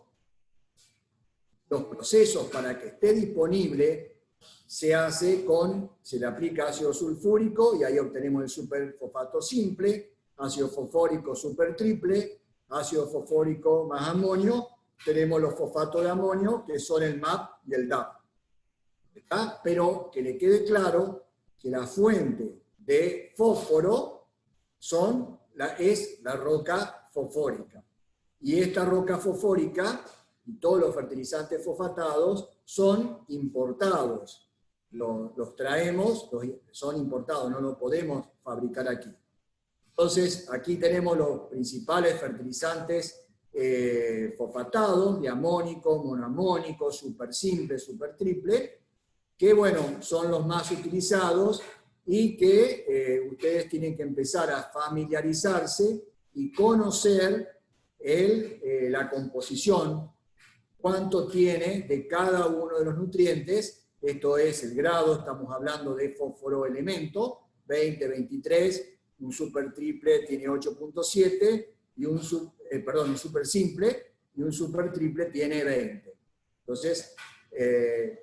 los procesos para que esté disponible se le aplica ácido sulfúrico y ahí obtenemos el superfosfato simple, ácido fosfórico super triple, ácido fosfórico más amonio, tenemos los fosfatos de amonio que son el MAP y el DAP. ¿Está? Pero que le quede claro que la fuente de fósforo es la roca fosfórica. Y esta roca fosfórica y todos los fertilizantes fosfatados son importados. Los traemos, son importados, no los podemos fabricar aquí. Entonces, aquí tenemos los principales fertilizantes fosfatados, diamónico, monoamónico, super simple, super triple, que bueno, son los más utilizados y que ustedes tienen que empezar a familiarizarse y conocer la composición cuánto tiene de cada uno de los nutrientes. Esto es el grado, estamos hablando de fósforo elemento, 20, 23, un super triple tiene 8.7, y un super simple, y un super triple tiene 20. Entonces,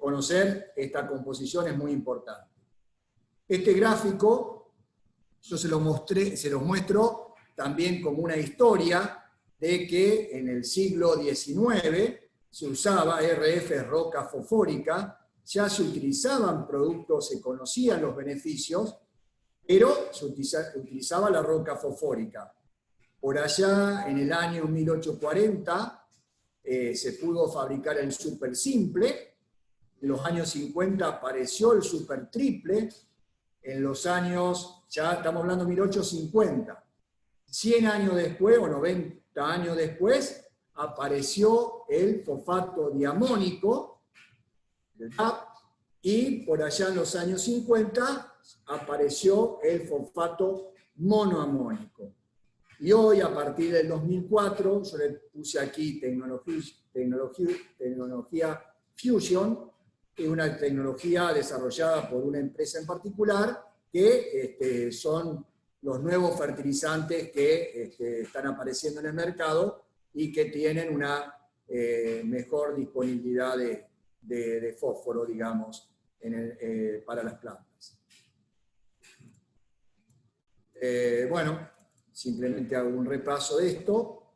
conocer esta composición es muy importante. Este gráfico, yo se los muestro también como una historia de que en el siglo XIX se usaba RF, roca fosfórica, ya se utilizaban productos, se conocían los beneficios, pero se utilizaba la roca fosfórica. Por allá, en el año 1840, se pudo fabricar el super simple. En los años 50 apareció el super triple. En los años, ya estamos hablando de 1850, 100 años después, o 90 años después, apareció el fosfato diamónico, el DAP, y por allá en los años 50 apareció el fosfato monoamónico. Y hoy, a partir del 2004, yo le puse aquí tecnología Fusion, que es una tecnología desarrollada por una empresa en particular, que son los nuevos fertilizantes que están apareciendo en el mercado y que tienen una mejor disponibilidad de fósforo, digamos, para las plantas. Bueno, simplemente hago un repaso de esto.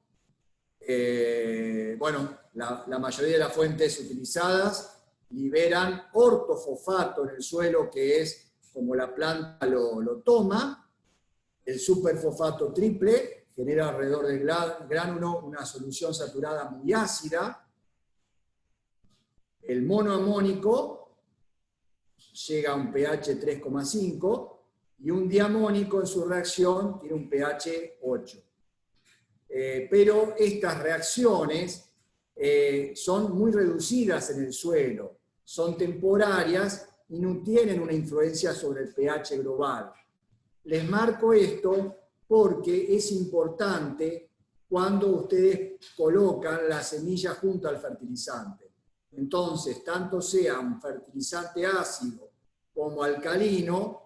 Bueno, la mayoría de las fuentes utilizadas liberan ortofosfato en el suelo, que es como la planta lo toma. El superfosfato triple genera alrededor del gránulo una solución saturada muy ácida. El monoamónico llega a un pH 3,5 y un diamónico en su reacción tiene un pH 8. Pero estas reacciones son muy reducidas en el suelo, son temporarias y no tienen una influencia sobre el pH global. Les marco esto porque es importante cuando ustedes colocan la semilla junto al fertilizante. Entonces, tanto sea un fertilizante ácido como alcalino,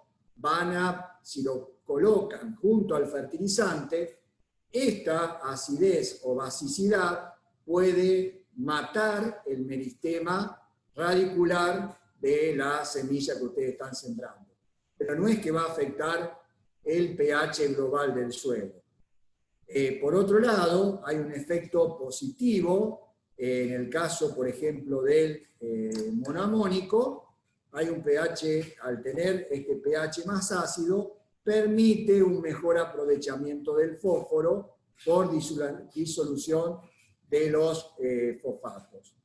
si lo colocan junto al fertilizante, esta acidez o basicidad puede matar el meristema radicular de la semilla que ustedes están sembrando. Pero no es que va a afectar el pH global del suelo. Por otro lado, hay un efecto positivo en el caso, por ejemplo, del monoamónico. Hay un pH, al tener este pH más ácido, permite un mejor aprovechamiento del fósforo por disolución de los fosfatos.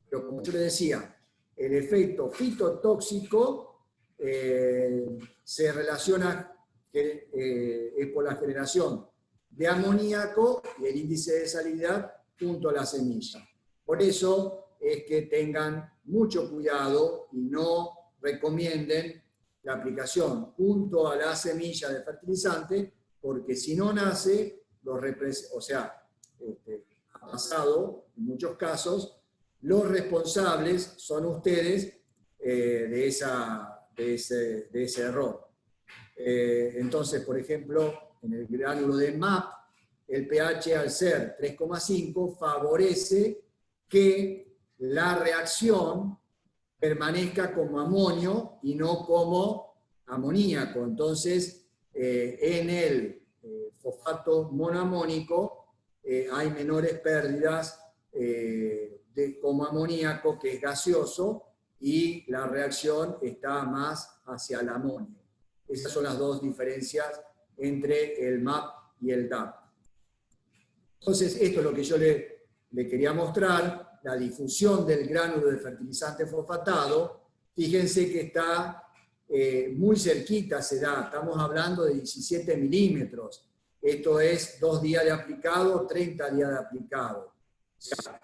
Pero como yo les decía, el efecto fitotóxico se relaciona, es por la generación de amoníaco y el índice de salinidad junto a la semilla. Por eso es que tengan mucho cuidado y no recomienden la aplicación junto a la semilla de fertilizante, porque si no nace, ha pasado en muchos casos, los responsables son ustedes de ese error. Entonces, por ejemplo, en el gránulo de MAP, el pH al ser 3,5 favorece que la reacción permanezca como amonio y no como amoníaco. Entonces, en el fosfato monoamónico hay menores pérdidas como amoníaco, que es gaseoso, y la reacción está más hacia el amonio. Esas son las dos diferencias entre el MAP y el DAP. Entonces, esto es lo que yo le quería mostrar, la difusión del gránulo de fertilizante fosfatado. Fíjense que está muy cerquita, estamos hablando de 17 milímetros. Esto es 2 días de aplicado, 30 días de aplicado. O sea,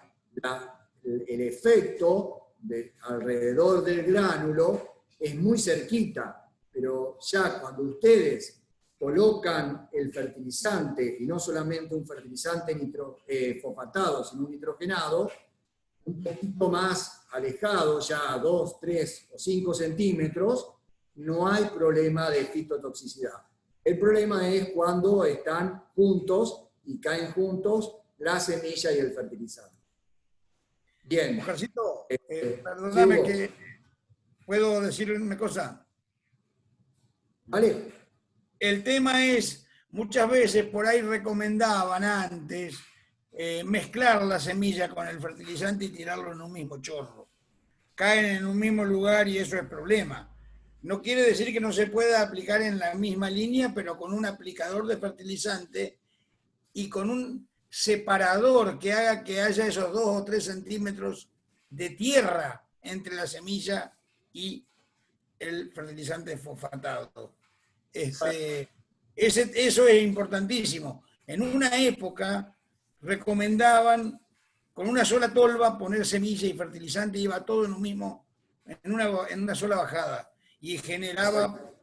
el efecto alrededor del gránulo es muy cerquita, pero ya cuando ustedes colocan el fertilizante, y no solamente un fertilizante fosfatado, sino un nitrogenado, un poquito más alejado, ya 2, 3 o 5 centímetros, no hay problema de fitotoxicidad. El problema es cuando están juntos y caen juntos la semilla y el fertilizante. Bien. Oscarcito, perdóname sí, que puedo decir una cosa. ¿Vale? El tema es, muchas veces por ahí recomendaban antes mezclar la semilla con el fertilizante y tirarlo en un mismo chorro. Caen en un mismo lugar y eso es problema. No quiere decir que no se pueda aplicar en la misma línea, pero con un aplicador de fertilizante y con un separador que haga que haya esos 2 o 3 centímetros de tierra entre la semilla y el fertilizante fosfatado. Eso es importantísimo. En una época recomendaban con una sola tolva poner semilla y fertilizante, iba todo en un mismo, en una sola bajada, y generaba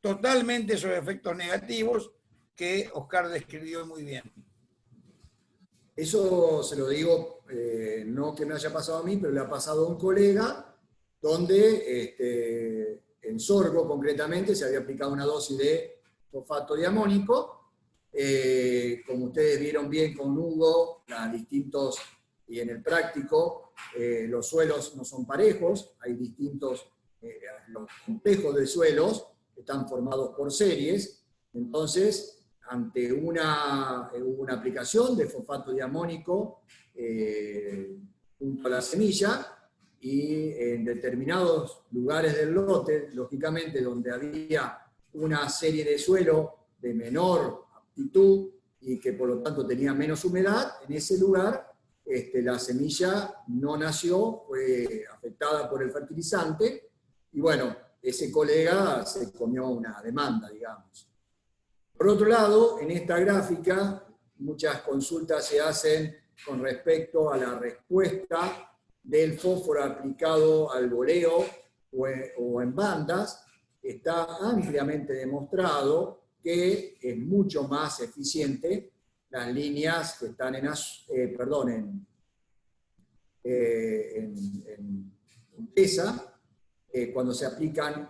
totalmente esos efectos negativos que Oscar describió muy bien. Eso se lo digo, no que me haya pasado a mí, pero le ha pasado a un colega, donde en sorgo concretamente se había aplicado una dosis de fosfato diamónico. Como ustedes vieron bien con Hugo, distintos, y en el práctico, los suelos no son parejos, hay distintos, los complejos de suelos están formados por series. Entonces, ante una aplicación de fosfato diamónico junto a la semilla, y en determinados lugares del lote, lógicamente donde había una serie de suelo de menor aptitud y que por lo tanto tenía menos humedad, en ese lugar la semilla no nació, fue afectada por el fertilizante, y bueno, ese colega se comió una demanda, digamos. Por otro lado, en esta gráfica, muchas consultas se hacen con respecto a la respuesta del fósforo aplicado al boleo o en bandas. Está ampliamente demostrado que es mucho más eficiente las líneas que están en pesa, cuando se aplican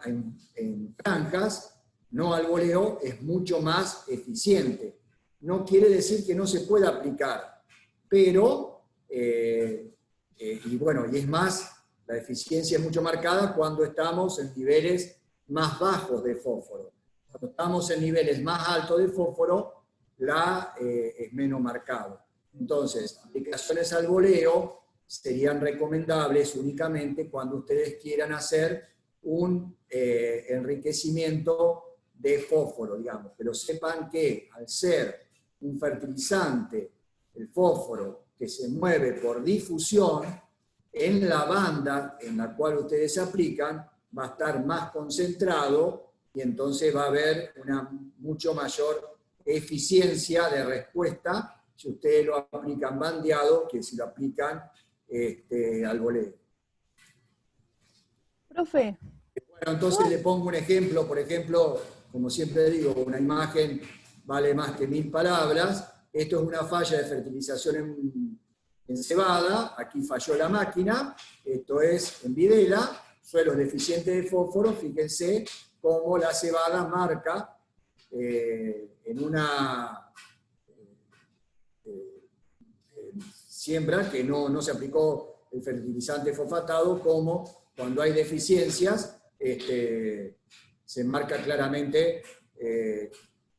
en franjas, no al boleo, es mucho más eficiente. No quiere decir que no se pueda aplicar, pero, y bueno, y es más, la eficiencia es mucho marcada cuando estamos en niveles más bajos de fósforo. Cuando estamos en niveles más altos de fósforo, es menos marcado. Entonces, aplicaciones al boleo serían recomendables únicamente cuando ustedes quieran hacer un enriquecimiento de fósforo, digamos. Pero sepan que al ser un fertilizante, el fósforo, que se mueve por difusión, en la banda en la cual ustedes se aplican, va a estar más concentrado y entonces va a haber una mucho mayor eficiencia de respuesta si ustedes lo aplican bandeado que si lo aplican al boleo. Profe. Bueno, entonces le pongo un ejemplo, por ejemplo, como siempre digo, una imagen vale más que 1000 palabras. Esto es una falla de fertilización en cebada, aquí falló la máquina, esto es en Videla, suelos deficientes de fósforo, fíjense cómo la cebada marca en una siembra que no se aplicó el fertilizante fosfatado, como cuando hay deficiencias, se marca claramente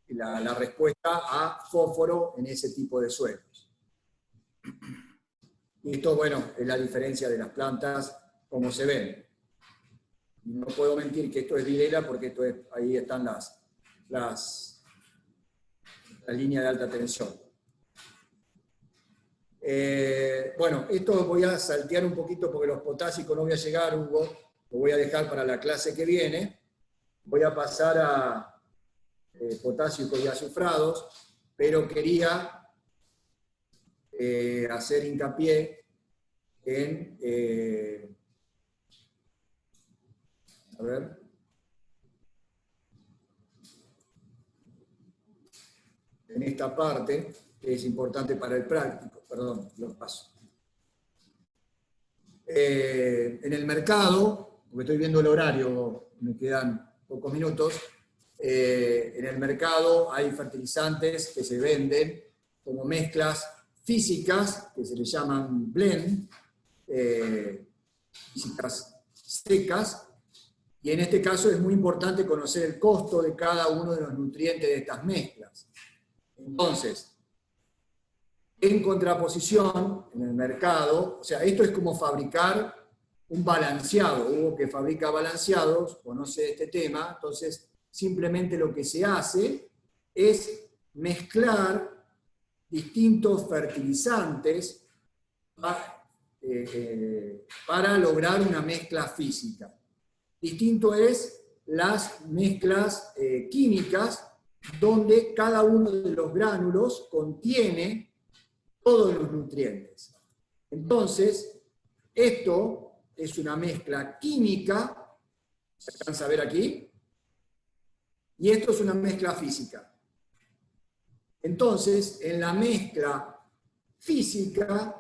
la respuesta a fósforo en ese tipo de suelos. Y esto, bueno, es la diferencia de las plantas, como se ven. No puedo mentir que esto es Videla, porque ahí están la línea de alta tensión. Bueno, esto voy a saltear un poquito porque los potásicos no voy a llegar, Hugo, lo voy a dejar para la clase que viene. Voy a pasar a potásicos y azufrados, pero quería hacer hincapié en en esta parte que es importante para el práctico. Perdón, lo paso. En el mercado, porque estoy viendo el horario, me quedan pocos minutos, en el mercado hay fertilizantes que se venden como mezclas físicas, que se le llaman blend, físicas secas, y en este caso es muy importante conocer el costo de cada uno de los nutrientes de estas mezclas. Entonces, en contraposición, en el mercado, o sea, esto es como fabricar un balanceado. Hugo, que fabrica balanceados, conoce este tema, entonces simplemente lo que se hace es mezclar distintos fertilizantes para lograr una mezcla física. Distinto es las mezclas químicas, donde cada uno de los gránulos contiene todos los nutrientes. Entonces, esto es una mezcla química, ¿se alcanza a ver aquí? Y esto es una mezcla física. Entonces, en la mezcla física,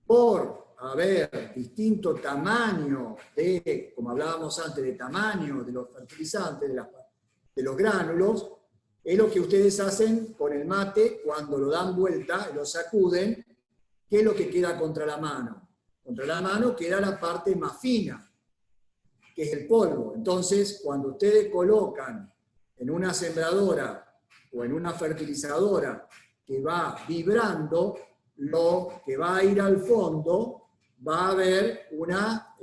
por haber distinto tamaño de, como hablábamos antes, de tamaño de los fertilizantes, de los gránulos, es lo que ustedes hacen con el mate cuando lo dan vuelta, lo sacuden. ¿Qué es lo que queda contra la mano? Contra la mano queda la parte más fina, que es el polvo. Entonces, cuando ustedes colocan en una sembradora o en una fertilizadora que va vibrando, lo que va a ir al fondo va a haber una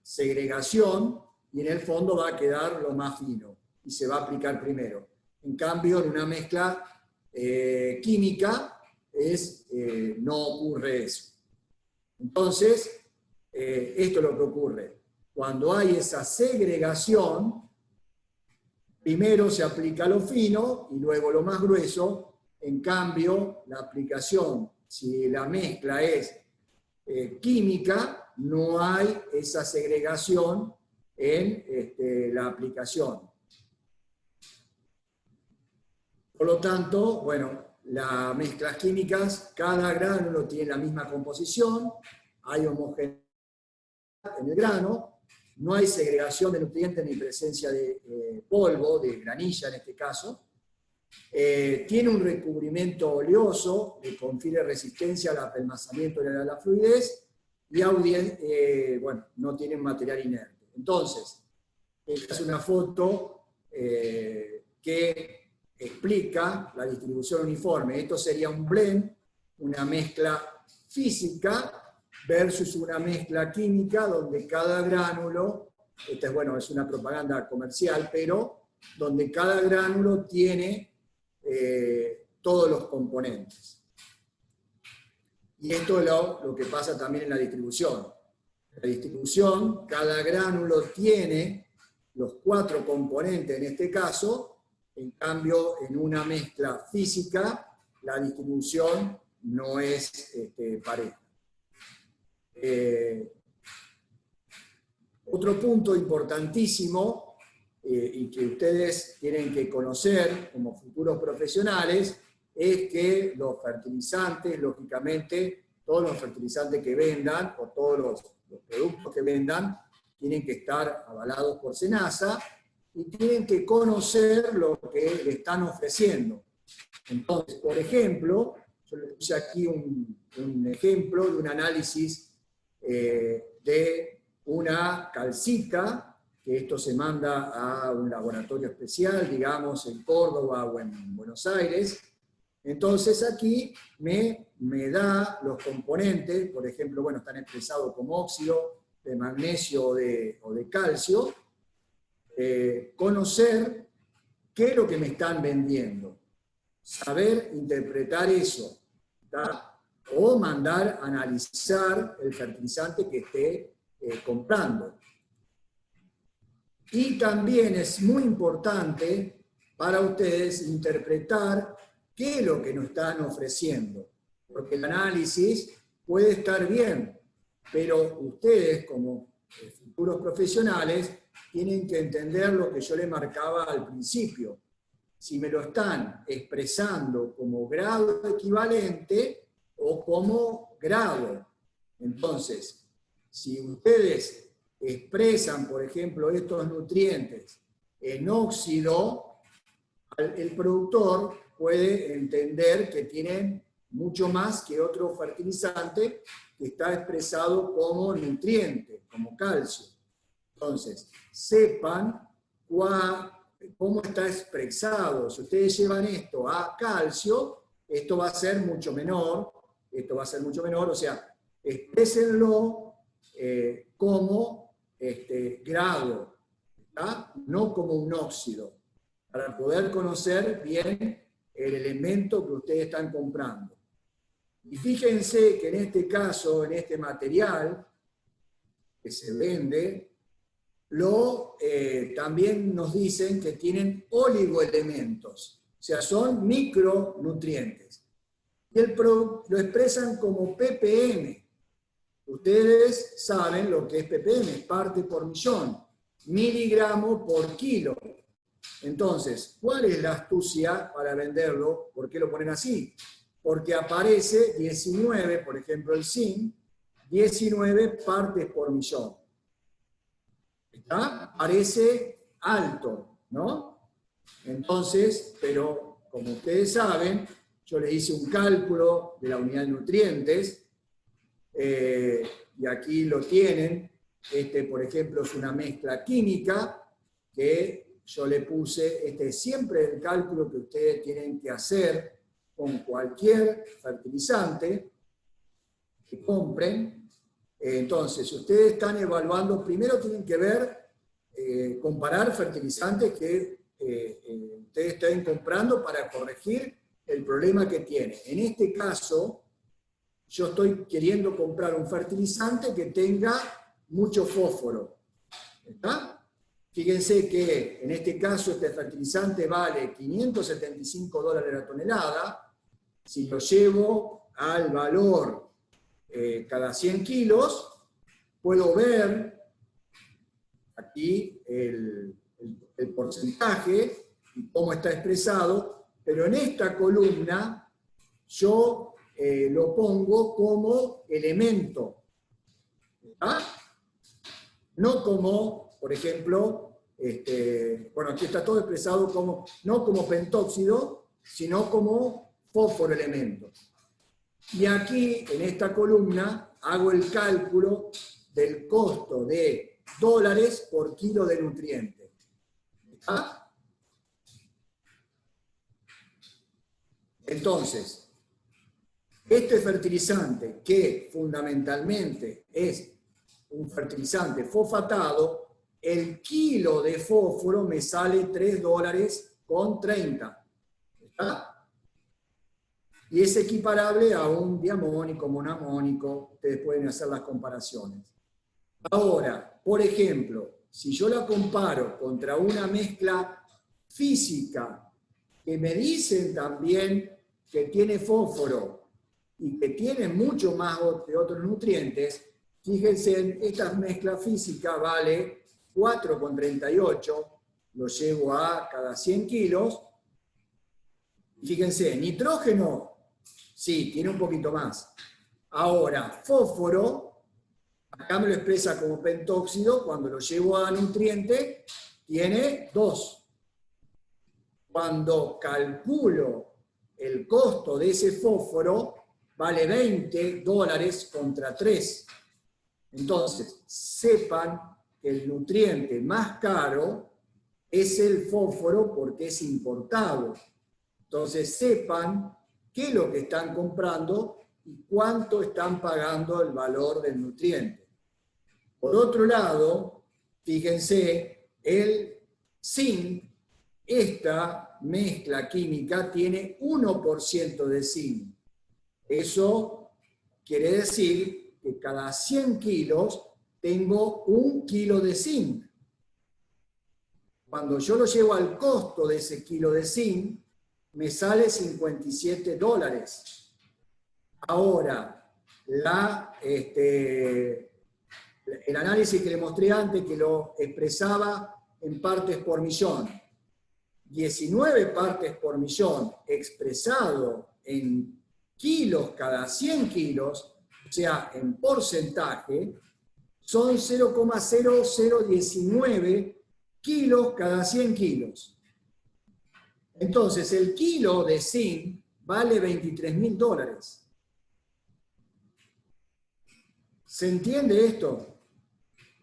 segregación, y en el fondo va a quedar lo más fino y se va a aplicar primero. En cambio, en una mezcla química no ocurre eso. Entonces, esto es lo que ocurre. Cuando hay esa segregación, primero se aplica lo fino y luego lo más grueso. En cambio, la aplicación, si la mezcla es química, no hay esa segregación en la aplicación. Por lo tanto, bueno, las mezclas químicas, cada gránulo tiene la misma composición, hay homogeneidad en el grano, no hay segregación de nutrientes ni presencia de polvo, de granilla en este caso. Tiene un recubrimiento oleoso que confiere resistencia al apelmazamiento y a la fluidez, y bueno, no tienen material inerte. Entonces, esta es una foto que explica la distribución uniforme. Esto sería un blend, una mezcla física versus una mezcla química, donde cada gránulo, esta es una propaganda comercial, pero donde cada gránulo tiene todos los componentes. Y esto es lo que pasa también en la distribución. En la distribución, cada gránulo tiene los 4 componentes en este caso. En cambio, en una mezcla física, la distribución no es pareja. Otro punto importantísimo y que ustedes tienen que conocer como futuros profesionales es que los fertilizantes, lógicamente, todos los fertilizantes que vendan o todos los productos que vendan tienen que estar avalados por SENASA y tienen que conocer lo que le están ofreciendo. Entonces, por ejemplo, yo le puse aquí un ejemplo de un análisis de una calcita, que esto se manda a un laboratorio especial, digamos en Córdoba o en Buenos Aires. Entonces aquí me da los componentes, por ejemplo, bueno, están expresados como óxido de magnesio o de calcio. Conocer qué es lo que me están vendiendo, saber interpretar eso, ¿tá? O mandar a analizar el fertilizante que esté comprando. Y también es muy importante para ustedes interpretar qué es lo que nos están ofreciendo, porque el análisis puede estar bien, pero ustedes como futuros profesionales tienen que entender lo que yo le marcaba al principio. Si me lo están expresando como grado equivalente o como grado. Entonces, si ustedes expresan, por ejemplo, estos nutrientes en óxido, el productor puede entender que tienen mucho más que otro fertilizante que está expresado como nutriente, como calcio. Entonces, sepan cómo está expresado. Si ustedes llevan esto a calcio, esto va a ser mucho menor, o sea, exprésenlo como grado, ¿tá? No como un óxido, para poder conocer bien el elemento que ustedes están comprando. Y fíjense que en este caso, en este material que se vende, también nos dicen que tienen oligoelementos, o sea, son micronutrientes. Y lo expresan como ppm. Ustedes saben lo que es ppm, parte por millón, miligramo por kilo. Entonces, ¿cuál es la astucia para venderlo? ¿Por qué lo ponen así? Porque aparece 19, por ejemplo el zinc, 19 partes por millón. ¿Está? Parece alto, ¿no? Entonces, pero como ustedes saben, yo les hice un cálculo de la unidad de nutrientes, y aquí lo tienen. Por ejemplo, es una mezcla química que yo le puse, siempre el cálculo que ustedes tienen que hacer con cualquier fertilizante que compren. Entonces, si ustedes están evaluando, primero tienen que ver, comparar fertilizantes que ustedes estén comprando para corregir el problema que tienen. En este caso, yo estoy queriendo comprar un fertilizante que tenga mucho fósforo. ¿Está? Fíjense que en este caso este fertilizante vale $575 la tonelada. Si lo llevo al valor cada 100 kilos, puedo ver aquí el porcentaje y cómo está expresado, pero en esta columna yo lo pongo como elemento, ¿ah? No como, por ejemplo, bueno, aquí está todo expresado como, no como pentóxido, sino como fósforo elemento. Y aquí, en esta columna, hago el cálculo del costo de dólares por kilo de nutriente. ¿Ah? Entonces, este fertilizante, que fundamentalmente es un fertilizante fosfatado, el kilo de fósforo me sale $3,30. ¿Está? Y es equiparable a un diamónico, monamónico, ustedes pueden hacer las comparaciones. Ahora, por ejemplo, si yo la comparo contra una mezcla física, que me dicen también que tiene fósforo y que tiene mucho más de otros nutrientes, fíjense, esta mezcla física vale 4,38, lo llevo a cada 100 kilos. Fíjense, nitrógeno, sí, tiene un poquito más. Ahora, fósforo, acá me lo expresa como pentóxido, cuando lo llevo a nutriente, tiene 2. Cuando calculo el costo de ese fósforo, vale $20 contra 3. Entonces, sepan que el nutriente más caro es el fósforo porque es importado. Entonces, sepan qué es lo que están comprando y cuánto están pagando el valor del nutriente. Por otro lado, fíjense, el zinc, esta mezcla química tiene 1% de zinc. Eso quiere decir que cada 100 kilos tengo 1 kilo de zinc. Cuando yo lo llevo al costo de ese kilo de zinc, me sale $57. Ahora, el análisis que le mostré antes, que lo expresaba en partes por millón, 19 partes por millón expresado en kilos cada 100 kilos, o sea, en porcentaje, son 0,0019 kilos cada 100 kilos. Entonces, el kilo de zinc vale $23.000. ¿Se entiende esto?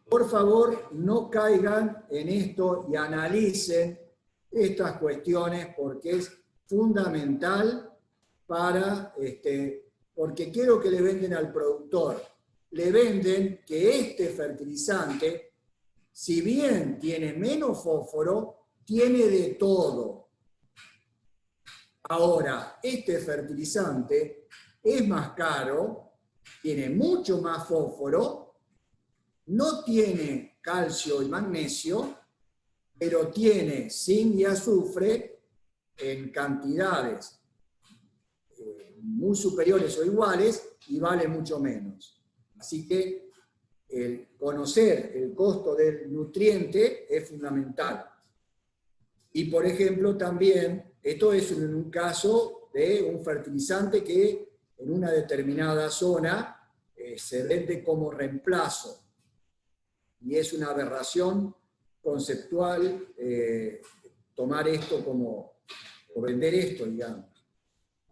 Por favor, no caigan en esto y analicen estas cuestiones porque es fundamental para, porque quiero que le venden al productor. Le venden que este fertilizante, si bien tiene menos fósforo, tiene de todo. Ahora, este fertilizante es más caro, tiene mucho más fósforo, no tiene calcio y magnesio, pero tiene zinc y azufre en cantidades muy superiores o iguales y vale mucho menos. Así que conocer el costo del nutriente es fundamental. Y por ejemplo también, esto es en un caso de un fertilizante que en una determinada zona se vende como reemplazo. Y es una aberración conceptual tomar esto como, o vender esto, digamos.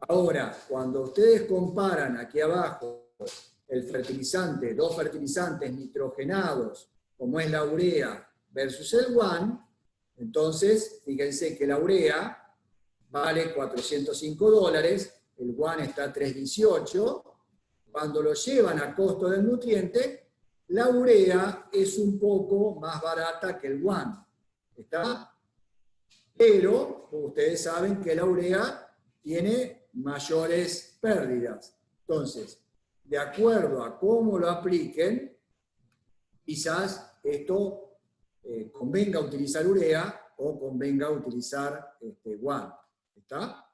Ahora, cuando ustedes comparan aquí abajo el fertilizante, dos fertilizantes nitrogenados, como es la urea versus el guan, entonces, fíjense que la urea vale $405, el guan está a $318, cuando lo llevan a costo del nutriente, la urea es un poco más barata que el guan, ¿está? Pero ustedes saben que la urea tiene mayores pérdidas. Entonces, de acuerdo a cómo lo apliquen, quizás esto convenga utilizar urea o convenga utilizar guan. ¿Está?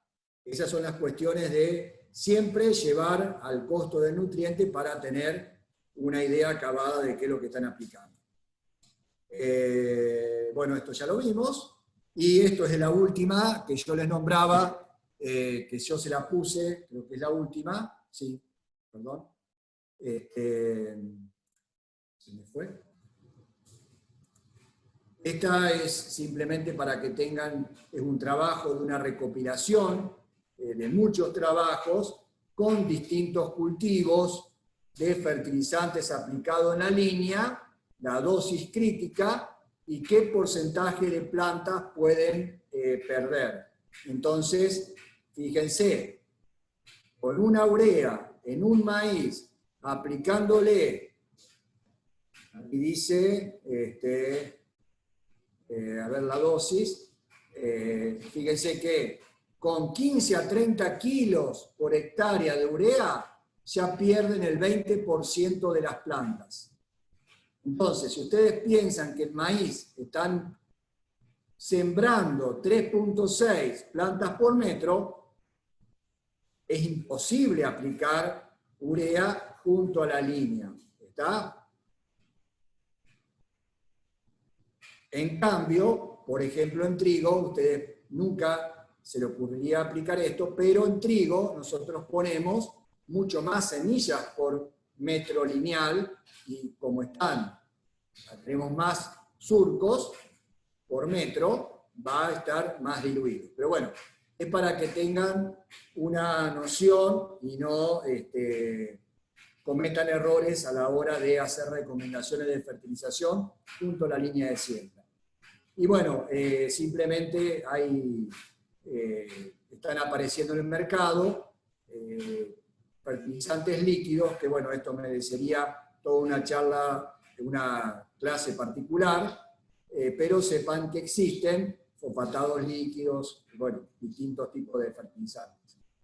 Esas son las cuestiones de siempre llevar al costo del nutriente para tener una idea acabada de qué es lo que están aplicando. Bueno, esto ya lo vimos. Y esto es la última que yo les nombraba, que yo se la puse, creo que es la última. Sí, perdón. Se me fue. Esta es simplemente para que tengan, es un trabajo de una recopilación de muchos trabajos con distintos cultivos de fertilizantes aplicados en la línea, la dosis crítica y qué porcentaje de plantas pueden perder. Entonces, fíjense, con una urea en un maíz, aplicándole, aquí dice, a ver la dosis, fíjense que con 15 a 30 kilos por hectárea de urea ya pierden el 20% de las plantas. Entonces, si ustedes piensan que el maíz están sembrando 3.6 plantas por metro, es imposible aplicar urea junto a la línea. ¿Está? En cambio, por ejemplo, en trigo, ustedes nunca se le ocurriría aplicar esto, pero en trigo nosotros ponemos mucho más semillas por metro lineal y como están, tenemos más surcos por metro, va a estar más diluido. Pero bueno, es para que tengan una noción y no cometan errores a la hora de hacer recomendaciones de fertilización junto a la línea de siembra. Y bueno, simplemente están apareciendo en el mercado fertilizantes líquidos, que bueno, esto merecería toda una charla, una clase particular, pero sepan que existen fosfatados líquidos, bueno, distintos tipos de fertilizantes.